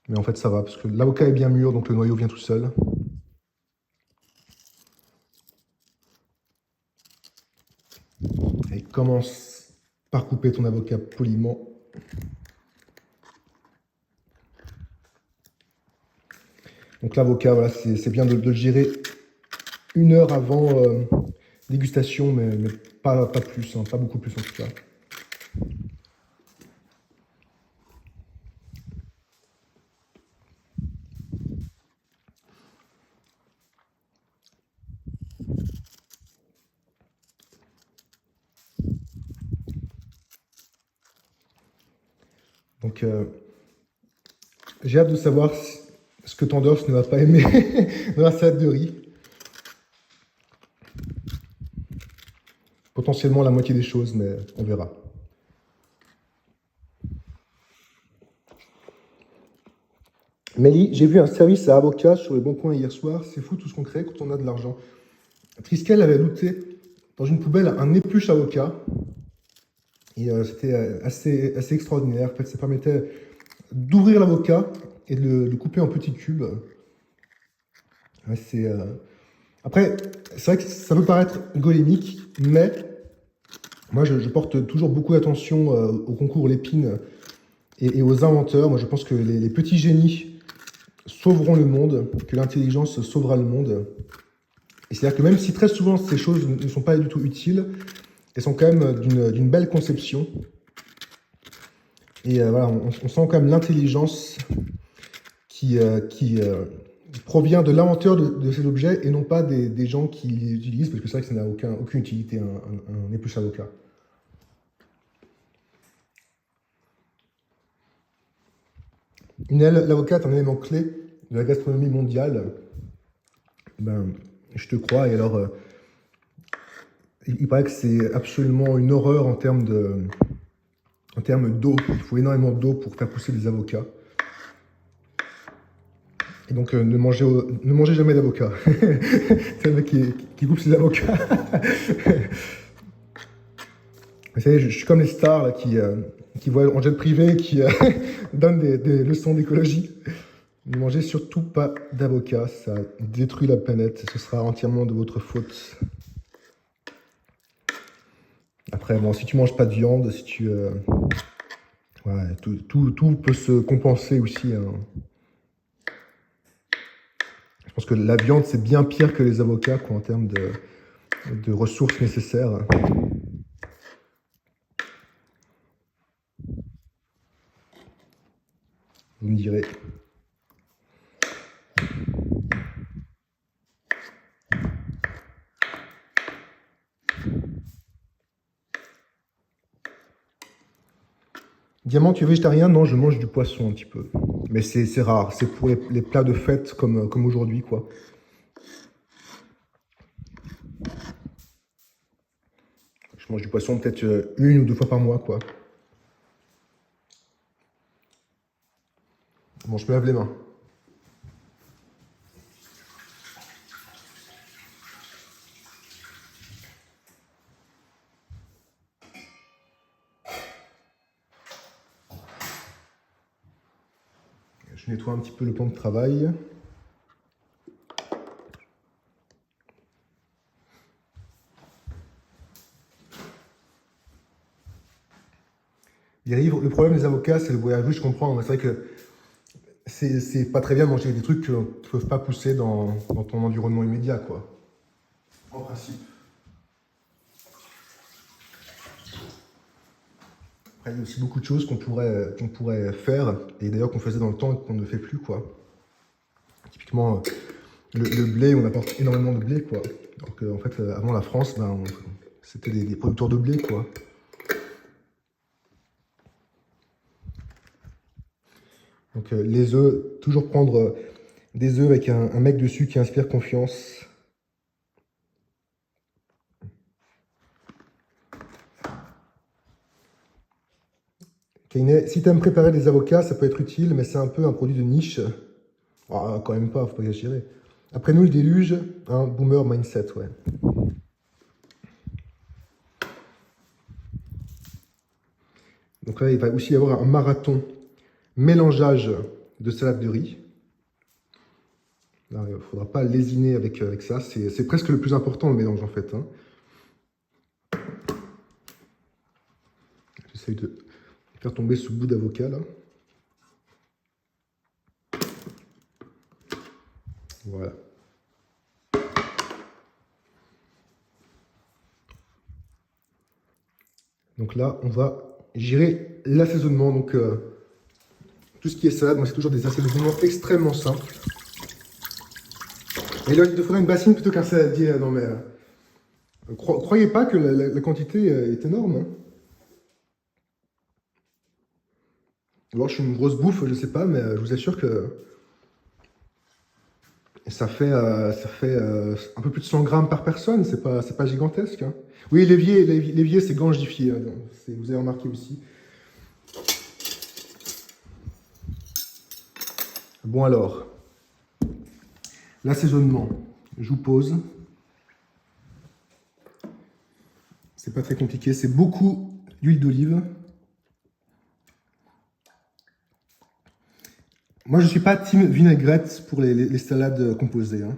Speaker 1: mais en fait, ça va parce que l'avocat est bien mûr, donc le noyau vient tout seul. Et commence par couper ton avocat poliment. Donc l'avocat, voilà, c'est bien de le gérer 1 heure avant dégustation, mais pas plus, hein, pas beaucoup plus en tout cas. Donc j'ai hâte de savoir ce que Tandorf ne va pas aimer dans la salade de riz. Potentiellement la moitié des choses, mais on verra. Mélie, j'ai vu un service à avocat sur le Bon Coin hier soir. C'est fou tout ce qu'on crée quand on a de l'argent. Triskel avait looté dans une poubelle un épluche avocat. Et c'était assez extraordinaire. En fait, ça permettait d'ouvrir l'avocat et de le couper en petits cubes. Ouais, après, c'est vrai que ça peut paraître golémique, mais moi, je porte toujours beaucoup d'attention au concours Lépine et aux inventeurs. Moi, je pense que les petits génies sauveront le monde, que l'intelligence sauvera le monde. Et c'est-à-dire que même si très souvent ces choses ne sont pas du tout utiles, elles sont quand même d'une belle conception. Et voilà, on sent quand même l'intelligence qui provient de l'inventeur de ces objets et non pas des gens qui les utilisent, parce que c'est vrai que ça n'a aucune utilité, un épluche avocat. L'avocat est un élément clé de la gastronomie mondiale. Ben, je te crois. Et alors, il paraît que c'est absolument une horreur en termes d'eau. Il faut énormément d'eau pour faire pousser des avocats. Et donc, ne mangez jamais d'avocat. C'est le mec qui coupe ses avocats. Vous savez, je suis comme les stars là, qui voient en jet privé, qui donnent des leçons d'écologie. Ne mangez surtout pas d'avocat, ça détruit la planète, et ce sera entièrement de votre faute. Après, bon, si tu manges pas de viande, si tu... ouais, tout peut se compenser aussi. Hein. Je pense que la viande, c'est bien pire que les avocats, quoi, en termes de ressources nécessaires. Vous me direz. Diamant, tu es végétarien? Non, je mange du poisson un petit peu. Mais c'est rare. C'est pour les plats de fête comme aujourd'hui, quoi. Je mange du poisson peut-être 1 ou 2 fois par mois, quoi. Bon, je me lave les mains. Je nettoie un petit peu le plan de travail. Le problème des avocats, c'est le voyage. Oui, je comprends. Mais c'est vrai que c'est pas très bien de manger des trucs qui ne peuvent pas pousser dans ton environnement immédiat, quoi. En principe. Après, il y a aussi beaucoup de choses qu'on pourrait faire, et d'ailleurs qu'on faisait dans le temps et qu'on ne fait plus, quoi. Typiquement, le blé, on apporte énormément de blé, quoi. Alors qu'en fait, avant la France, ben, c'était des producteurs de blé, quoi. Donc les œufs, toujours prendre des œufs avec un mec dessus qui inspire confiance. Si tu aimes préparer des avocats, ça peut être utile, mais c'est un peu un produit de niche. Ah, quand même pas, faut pas exagérer. Après nous, le déluge, un boomer mindset, ouais. Donc là, il va aussi y avoir un marathon mélangeage de salade de riz. Là, il ne faudra pas lésiner avec ça. C'est presque le plus important, le mélange, en fait. Hein. J'essaye de faire tomber ce bout d'avocat, là. Voilà. Donc là, on va gérer l'assaisonnement. Donc, tout ce qui est salade, moi, c'est toujours des assaisonnements extrêmement simples. Et là, il te faudrait une bassine plutôt qu'un saladier. Non, mais croyez pas que la quantité est énorme. Hein. Alors, je suis une grosse bouffe, je sais pas, mais je vous assure que ça fait un peu plus de 100 grammes par personne. C'est pas gigantesque. Hein. Oui, l'évier, c'est gangifié. Hein, vous avez remarqué aussi. Bon alors, l'assaisonnement, je vous pose. C'est pas très compliqué, c'est beaucoup d'huile d'olive. Moi, je ne suis pas team vinaigrette pour les salades composées. Hein.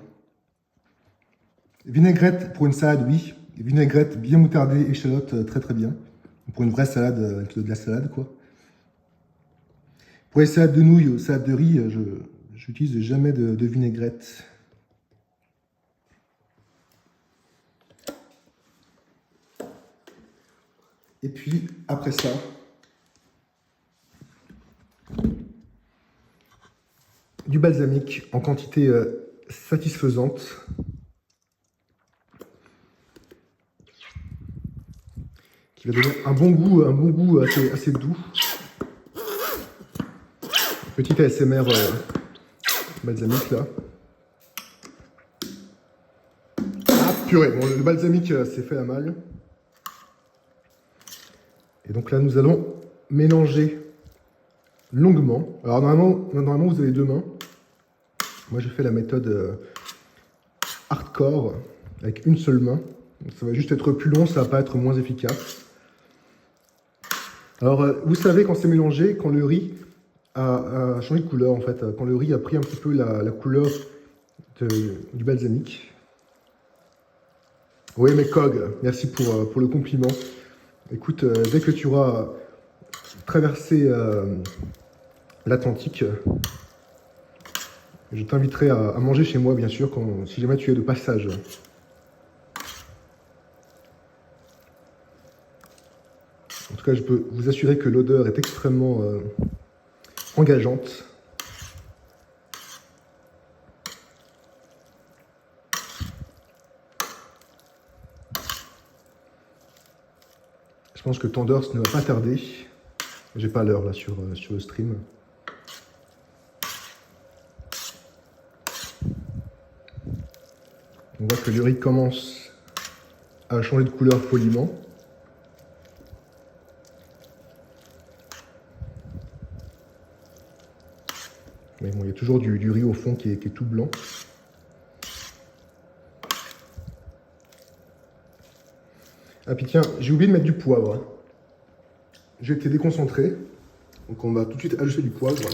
Speaker 1: Vinaigrette pour une salade, oui. Vinaigrette bien moutardée, échalote, très très bien. Pour une vraie salade, avec de la salade, quoi. Pour les salades de nouilles ou salades de riz, je n'utilise jamais de vinaigrette. Et puis, après ça, du balsamique en quantité satisfaisante. Qui va donner un bon goût assez doux. Petit ASMR balsamique là. Ah purée, bon, le balsamique c'est fait la malle. Et donc là nous allons mélanger longuement. Alors normalement vous avez deux mains. Moi je fais la méthode hardcore avec une seule main. Donc, ça va juste être plus long, ça va pas être moins efficace. Alors vous savez quand c'est mélangé, quand le riz a changé de couleur en fait, quand le riz a pris un petit peu la couleur du balsamique. Oui mais Cog, merci pour le compliment. Écoute, dès que tu auras traversé l'Atlantique, je t'inviterai à manger chez moi bien sûr, si jamais tu es de passage. En tout cas, je peux vous assurer que l'odeur est extrêmement engageante. Je pense que Tenders ne va pas tarder. J'ai pas l'heure là sur le stream. On voit que le riz commence à changer de couleur poliment. Mais bon, il y a toujours du riz au fond qui est tout blanc. Ah puis tiens, j'ai oublié de mettre du poivre. J'ai été déconcentré. Donc on va tout de suite ajouter du poivre.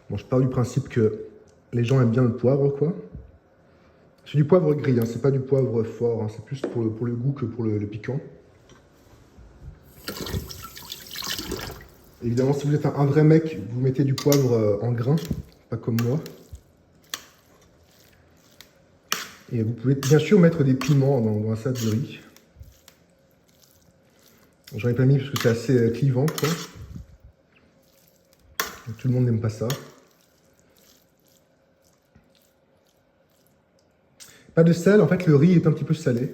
Speaker 1: Bon, je pars du principe que les gens aiment bien le poivre, quoi. C'est du poivre gris, hein, c'est pas du poivre fort, hein, c'est plus pour le goût que pour le piquant. Évidemment, si vous êtes un vrai mec, vous mettez du poivre en grains, pas comme moi. Et vous pouvez bien sûr mettre des piments dans la salade de riz. J'en ai pas mis parce que c'est assez clivant, quoi. Donc, tout le monde n'aime pas ça. Pas de sel, en fait le riz est un petit peu salé.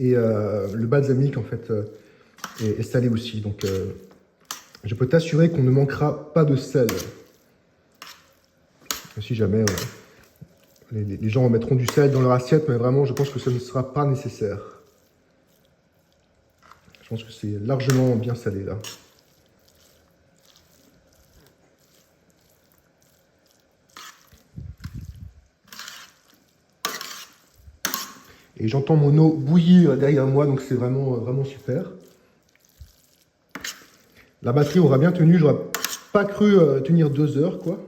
Speaker 1: Et le balsamique en fait est salé aussi. Donc je peux t'assurer qu'on ne manquera pas de sel. Si jamais Les gens mettront du sel dans leur assiette, mais vraiment, je pense que ça ne sera pas nécessaire. Je pense que c'est largement bien salé, là. Et j'entends mon eau bouillir derrière moi, donc c'est vraiment super. La batterie aura bien tenu, j'aurais pas cru tenir 2 heures, quoi.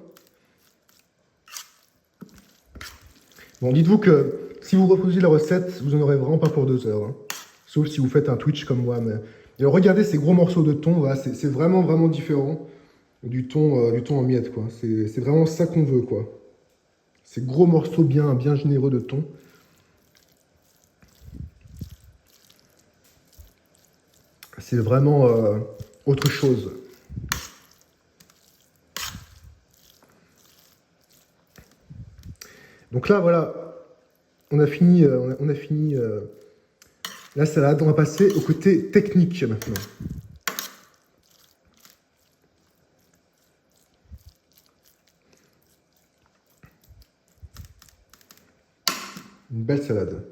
Speaker 1: Bon, dites-vous que si vous reproduisez la recette, vous en aurez vraiment pas pour 2 heures. Hein. Sauf si vous faites un Twitch comme moi. Mais... Et regardez ces gros morceaux de thon, voilà, c'est vraiment différent du thon en miettes, quoi. C'est vraiment ça qu'on veut, quoi. Ces gros morceaux bien généreux de thon. C'est vraiment autre chose. Donc là, voilà, on a fini la salade. On va passer au côté technique maintenant. Une belle salade.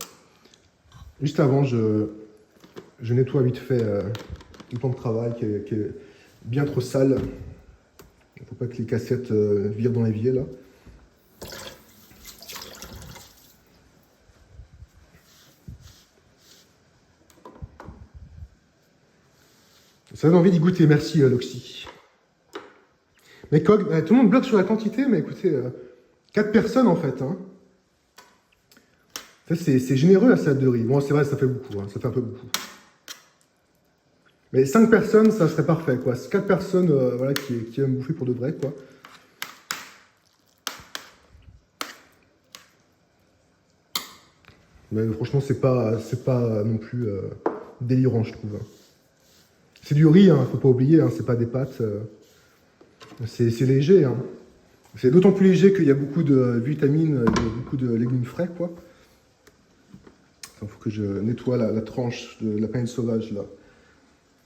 Speaker 1: Juste avant, je nettoie vite fait le plan de travail qui est bien trop sale. Il ne faut pas que les cassettes virent dans l'évier là. Ça donne envie d'y goûter, merci Loxy. Mais Cog, tout le monde bloque sur la quantité, mais écoutez, 4 personnes en fait. Hein. C'est généreux la salade de riz. Bon, c'est vrai, ça fait beaucoup, hein, ça fait un peu beaucoup. Mais 5 personnes, ça serait parfait, quoi. 4 personnes voilà, qui aiment bouffer pour de vrai, quoi. Mais franchement, c'est pas non plus délirant, je trouve. C'est du riz, hein, faut pas oublier, hein, c'est pas des pâtes. C'est léger, hein. C'est d'autant plus léger qu'il y a beaucoup de vitamines, beaucoup de légumes frais, quoi. Il faut que je nettoie la tranche de la paille sauvage, là.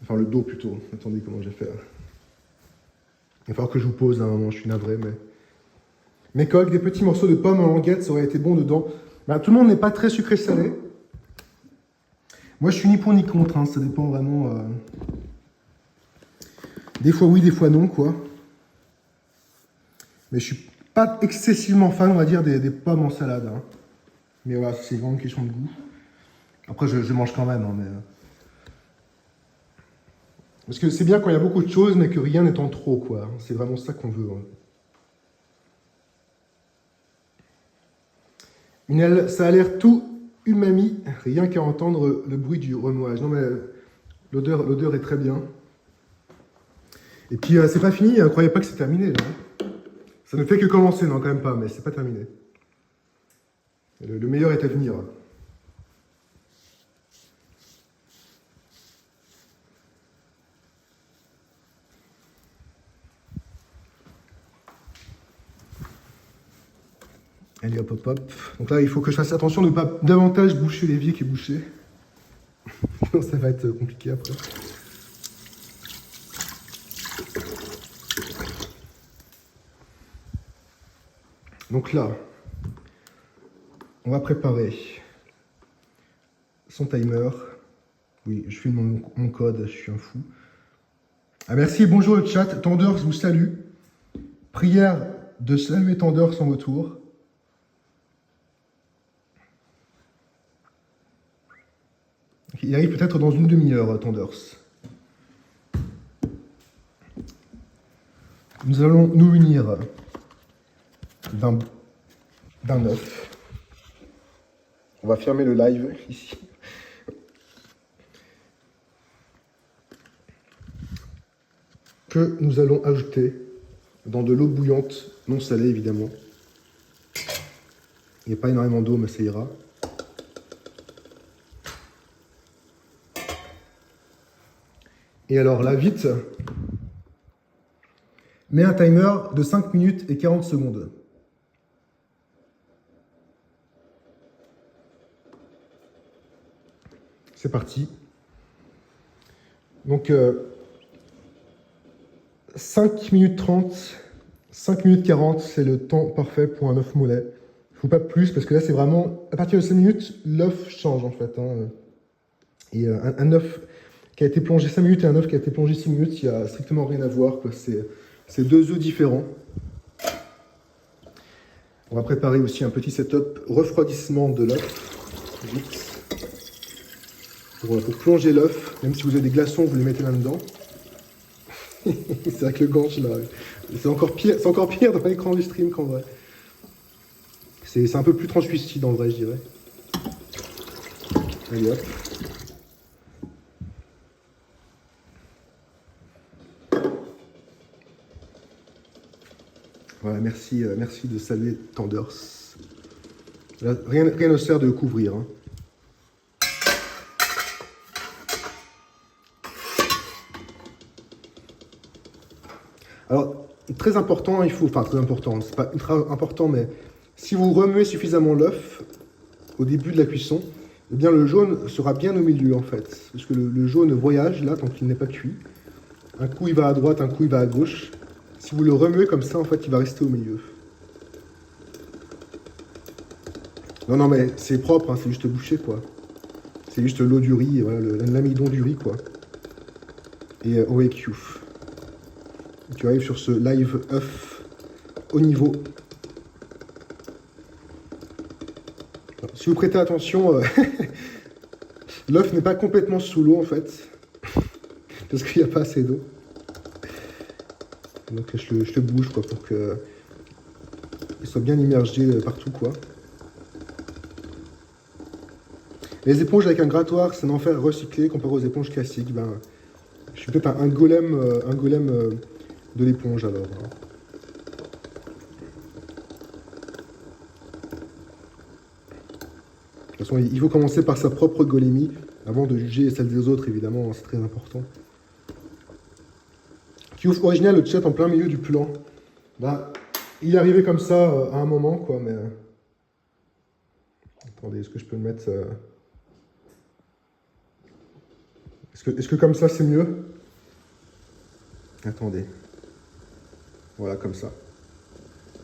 Speaker 1: Enfin, le dos, plutôt. Attendez, comment je vais faire. Il va falloir que je vous pose à un moment, je suis navré, mais... Mais avec des petits morceaux de pommes en languette, ça aurait été bon dedans. Bah, tout le monde n'est pas très sucré-salé. Moi, je suis ni pour ni contre, hein, ça dépend vraiment... Des fois oui, des fois non, quoi. Mais je suis pas excessivement fan, on va dire, des pommes en salade. Hein. Mais voilà, c'est vraiment une question de goût. Après, je mange quand même, hein, mais... Parce que c'est bien quand il y a beaucoup de choses, mais que rien n'est en trop, quoi. C'est vraiment ça qu'on veut. Hein. Ça a l'air tout umami, rien qu'à entendre le bruit du remouage. Non, mais l'odeur est très bien. Et puis, c'est pas fini, hein, croyez pas que c'est terminé, là. Ça ne fait que commencer, non, quand même pas, mais c'est pas terminé. Le meilleur est à venir. Allez, hop, hop, hop. Donc là, il faut que je fasse attention de ne pas davantage boucher l'évier qui est bouché. Sinon, ça va être compliqué après. Donc là, on va préparer son timer. Oui, je filme mon code, je suis un fou. Ah, merci et bonjour le chat. Tenders vous salue. Prière de saluer Tenders en retour. Il arrive peut-être dans une demi-heure, Tenders. Nous allons nous unir d'un œuf. On va fermer le live ici. Que nous allons ajouter dans de l'eau bouillante, non salée évidemment. Il n'y a pas énormément d'eau, mais ça ira. Et alors là, vite, mets un timer de 5 minutes et 40 secondes. C'est parti. Donc, 5 minutes 30, 5 minutes 40, c'est le temps parfait pour un œuf mollet. faut pas plus, parce que là, c'est vraiment... À partir de 5 minutes, l'œuf change, en fait. Hein. Et un œuf qui a été plongé 5 minutes et un œuf qui a été plongé 6 minutes, il n'y a strictement rien à voir. C'est deux œufs différents. On va préparer aussi un petit setup refroidissement de l'œuf. Vite. Pour plonger l'œuf, même si vous avez des glaçons, vous les mettez là-dedans. C'est vrai que le ganche, là, c'est encore pire dans l'écran du stream qu'en vrai. C'est un peu plus translucide en vrai, je dirais. Allez hop. Voilà, merci de saluer Tenders. Là, rien ne sert de couvrir. Hein. Alors, très important, enfin très important, c'est pas ultra important, mais si vous remuez suffisamment l'œuf au début de la cuisson, eh bien le jaune sera bien au milieu en fait. Parce que le jaune voyage là tant qu'il n'est pas cuit. Un coup il va à droite, un coup il va à gauche. Si vous le remuez comme ça, en fait, il va rester au milieu. Non, mais c'est propre, hein, c'est juste bouché quoi. C'est juste l'eau du riz, voilà, l'amidon du riz quoi. Et OEQ. Tu arrives sur ce live œuf au niveau. Alors, si vous prêtez attention, l'œuf n'est pas complètement sous l'eau en fait, parce qu'il n'y a pas assez d'eau. Donc je le bouge quoi pour que il soit bien immergé partout quoi. Les éponges avec un grattoir, c'est un enfer recyclé comparé aux éponges classiques. Ben, je suis peut-être un golem de l'éponge alors. Hein. De toute façon, il faut commencer par sa propre golémie avant de juger celle des autres, évidemment, c'est très important. Kiouf original, le chat en plein milieu du plan. Bah, il est arrivé comme ça à un moment, quoi, mais... Attendez, est-ce que je peux le mettre... Est-ce que comme ça, c'est mieux? Attendez. Voilà, comme ça.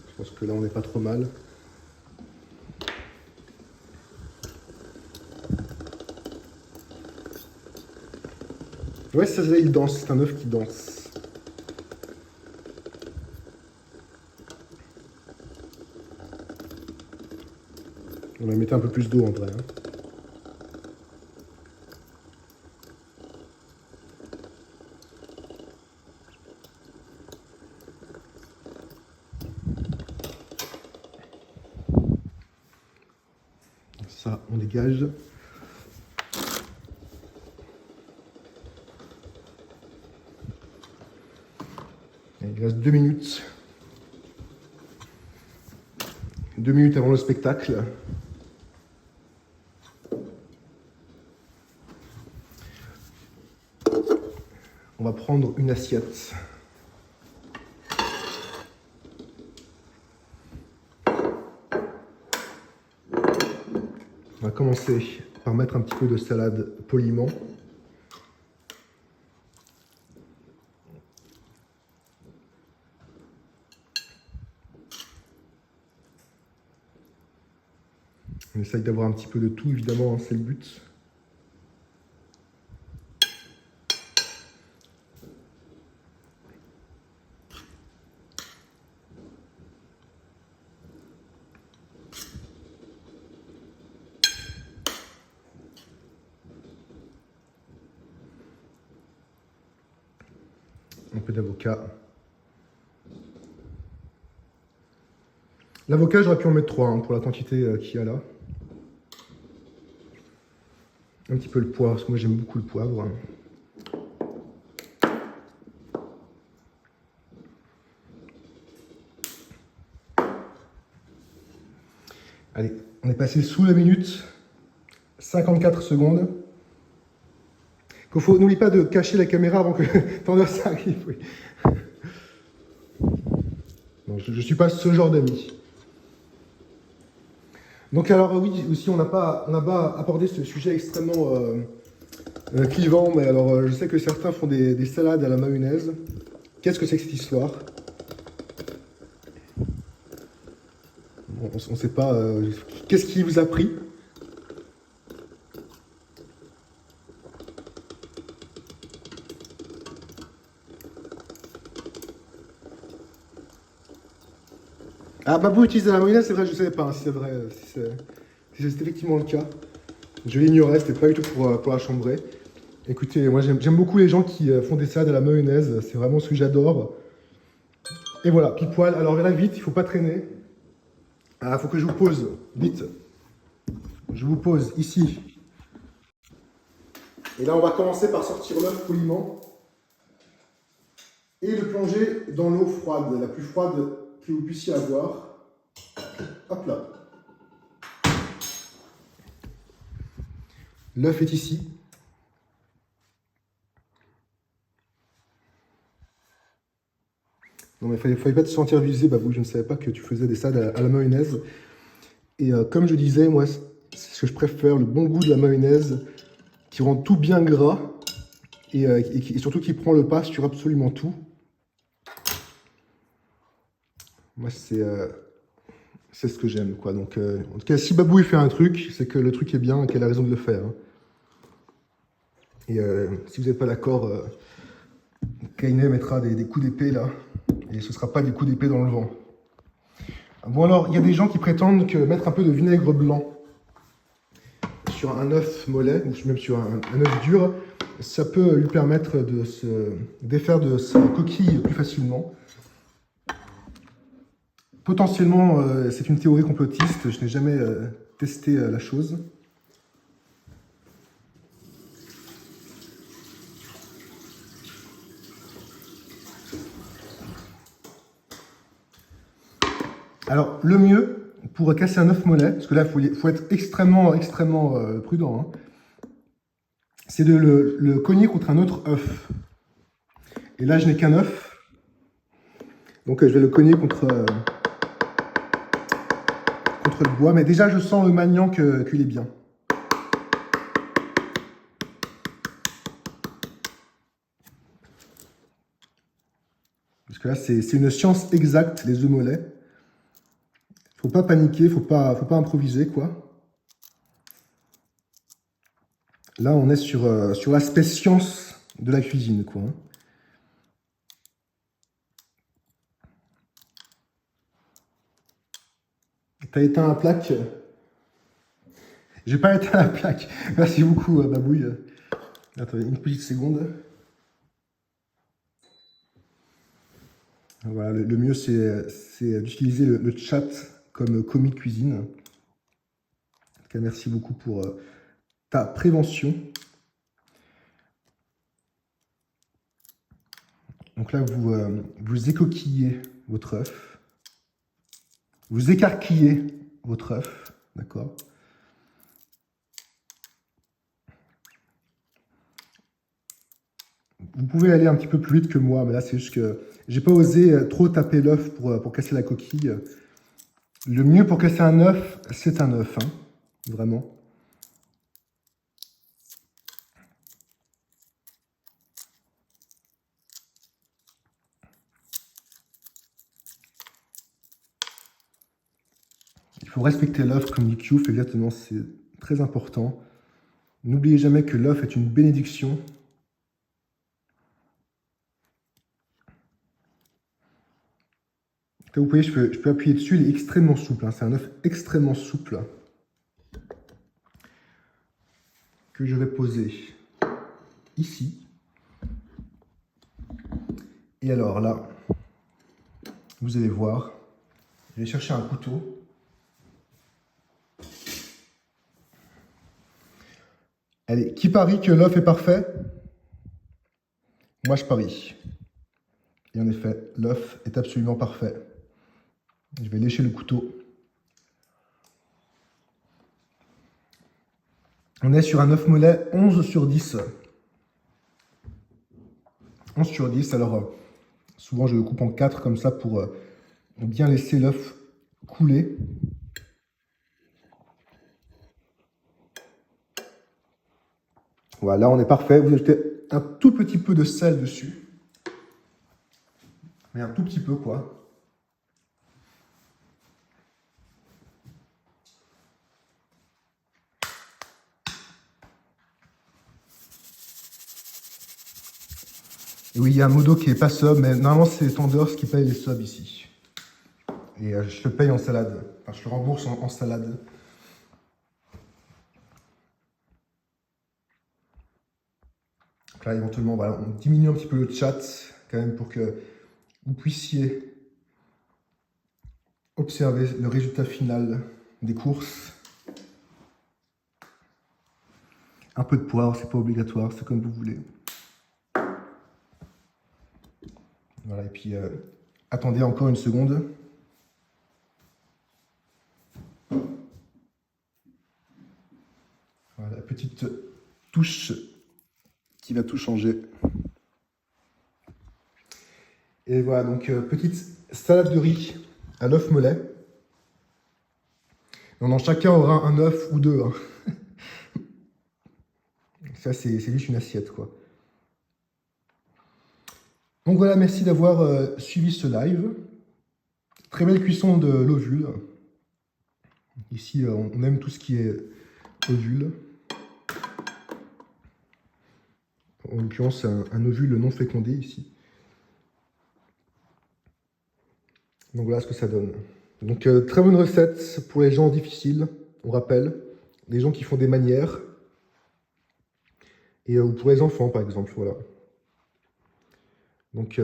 Speaker 1: Je pense que là, on n'est pas trop mal. Ouais, ça, il danse. C'est un œuf qui danse. On va mettre un peu plus d'eau en vrai. Hein. Ça, on dégage. Il reste 2 minutes. 2 minutes avant le spectacle. On va prendre une assiette. On va commencer par mettre un petit peu de salade poliment. On essaye d'avoir un petit peu de tout, évidemment, hein, c'est le but. Un peu d'avocat. L'avocat, j'aurais pu en mettre 3 hein, pour la quantité qu'il y a là. Un petit peu le poivre, parce que moi j'aime beaucoup le poivre. Hein. Allez, on est passé sous la minute. 54 secondes. N'oublie pas de cacher la caméra avant que Tenders arrive. Oui. Non, je ne suis pas ce genre d'ami. Donc alors oui, aussi on n'a pas abordé ce sujet extrêmement clivant, mais alors je sais que certains font des salades à la mayonnaise. Qu'est-ce que c'est que cette histoire? Bon, On ne sait pas qu'est-ce qui vous a pris. Ah, Babou utilise de la mayonnaise, c'est vrai, je ne savais pas si c'est vrai, si c'est effectivement le cas. Je l'ignorais, c'était pas du tout pour la chambrer. Écoutez, moi j'aime beaucoup les gens qui font des salades à la mayonnaise, c'est vraiment ce que j'adore. Et voilà, pile poil. Alors là, vite, il faut pas traîner. Ah, faut que je vous pose, vite. Je vous pose ici. Et là, on va commencer par sortir l'œuf poliment et le plonger dans l'eau froide, la plus froide que vous puissiez avoir. Hop là. L'œuf est ici. Non mais fallait pas te sentir visé, Babou, je ne savais pas que tu faisais des salades à la mayonnaise. Et comme je disais, moi, c'est ce que je préfère, le bon goût de la mayonnaise, qui rend tout bien gras, et surtout qui prend le pas sur absolument tout. Moi, c'est ce que j'aime, quoi. Donc, en tout cas, si Babou il fait un truc, c'est que le truc est bien et qu'elle a raison de le faire. Hein. Et si vous n'êtes pas d'accord, Kainé mettra des coups d'épée là, et ce ne sera pas des coups d'épée dans le vent. Bon alors, il y a des gens qui prétendent que mettre un peu de vinaigre blanc sur un œuf mollet, ou même sur un œuf dur, ça peut lui permettre de se défaire de sa coquille plus facilement. Potentiellement, c'est une théorie complotiste, je n'ai jamais testé la chose. Alors, le mieux pour casser un œuf mollet, parce que là, il faut être extrêmement prudent, hein, c'est de le cogner contre un autre œuf. Et là, je n'ai qu'un œuf, donc je vais le cogner contre le bois. Mais déjà, je sens le maniant qu'il est bien. Parce que là, c'est une science exacte, les œufs mollets. Faut pas paniquer, faut pas improviser, quoi. Là, on est sur l'aspect science de la cuisine, quoi. T'as éteint la plaque? J'ai pas éteint la plaque. Merci beaucoup, Babouille. Attendez, une petite seconde. Voilà, le mieux, c'est d'utiliser le chat comme commis de cuisine. En tout cas, merci beaucoup pour ta prévention. Donc là, vous écoquillez votre œuf. Vous écarquillez votre œuf, d'accord? Vous pouvez aller un petit peu plus vite que moi, mais là, c'est juste que j'ai pas osé trop taper l'œuf pour casser la coquille. Le mieux pour casser un œuf, c'est un œuf, hein, vraiment. Il faut respecter l'œuf comme dit Kiouf, exactement, c'est très important. N'oubliez jamais que l'œuf est une bénédiction. Comme vous voyez, je peux appuyer dessus, il est extrêmement souple, hein, c'est un œuf extrêmement souple que je vais poser ici. Et alors là, vous allez voir, je vais chercher un couteau. Allez, qui parie que l'œuf est parfait? Moi, je parie. Et en effet, l'œuf est absolument parfait. Je vais lécher le couteau. On est sur un œuf mollet 11 sur 10. 11 sur 10, alors souvent je le coupe en 4 comme ça pour bien laisser l'œuf couler. Voilà, là on est parfait. Vous ajoutez un tout petit peu de sel dessus. Mais un tout petit peu, quoi. Et oui, il y a un modo qui est pas sub, mais normalement c'est Tenders qui paye les subs ici. Et je le paye en salade. Enfin, je le rembourse en salade. Donc là, éventuellement, voilà, on diminue un petit peu le chat, quand même, pour que vous puissiez observer le résultat final des courses. Un peu de poivre, c'est pas obligatoire, c'est comme vous voulez. Voilà, et puis attendez encore une seconde. Voilà, la petite touche qui va tout changer. Et voilà, donc petite salade de riz à l'œuf mollet. Non, chacun aura un œuf ou deux. Hein. Ça, c'est juste une assiette, quoi. Donc voilà, merci d'avoir suivi ce live. Très belle cuisson de l'ovule. Ici, on aime tout ce qui est ovule. En l'occurrence, c'est un ovule non fécondé ici. Donc voilà ce que ça donne. Donc très bonne recette pour les gens difficiles, on rappelle. Les gens qui font des manières. Et pour les enfants, par exemple, voilà. Donc,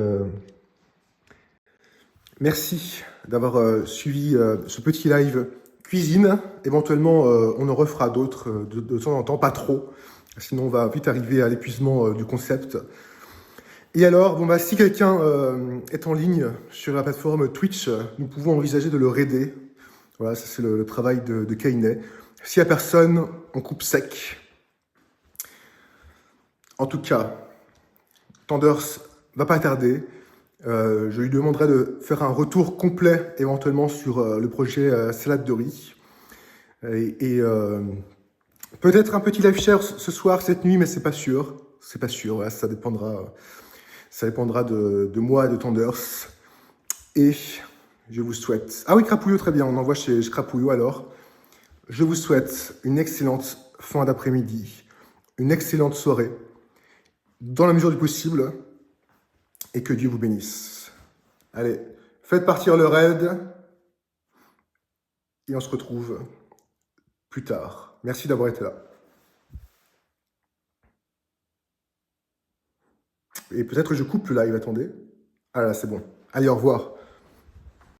Speaker 1: merci d'avoir suivi ce petit live cuisine. Éventuellement, on en refera d'autres de temps en temps, pas trop. Sinon, on va vite arriver à l'épuisement du concept. Et alors, bon, bah, si quelqu'un est en ligne sur la plateforme Twitch, nous pouvons envisager de le raider. Voilà, ça c'est le travail de Kainet. S'il n'y a personne, on coupe sec. En tout cas, Tenders va pas tarder. Je lui demanderai de faire un retour complet éventuellement sur le projet salade de riz. Et peut-être un petit live share ce soir, cette nuit, mais c'est pas sûr. C'est pas sûr, voilà, ça dépendra de moi et de Tenders. Et je vous souhaite... Ah oui, Crapouillot, très bien, on envoie chez Crapouillot alors. Je vous souhaite une excellente fin d'après-midi, une excellente soirée, dans la mesure du possible, et que Dieu vous bénisse. Allez, faites partir le raid, et on se retrouve plus tard. Merci d'avoir été là. Et peut-être que je coupe le live, attendez. Ah là, c'est bon. Allez, au revoir.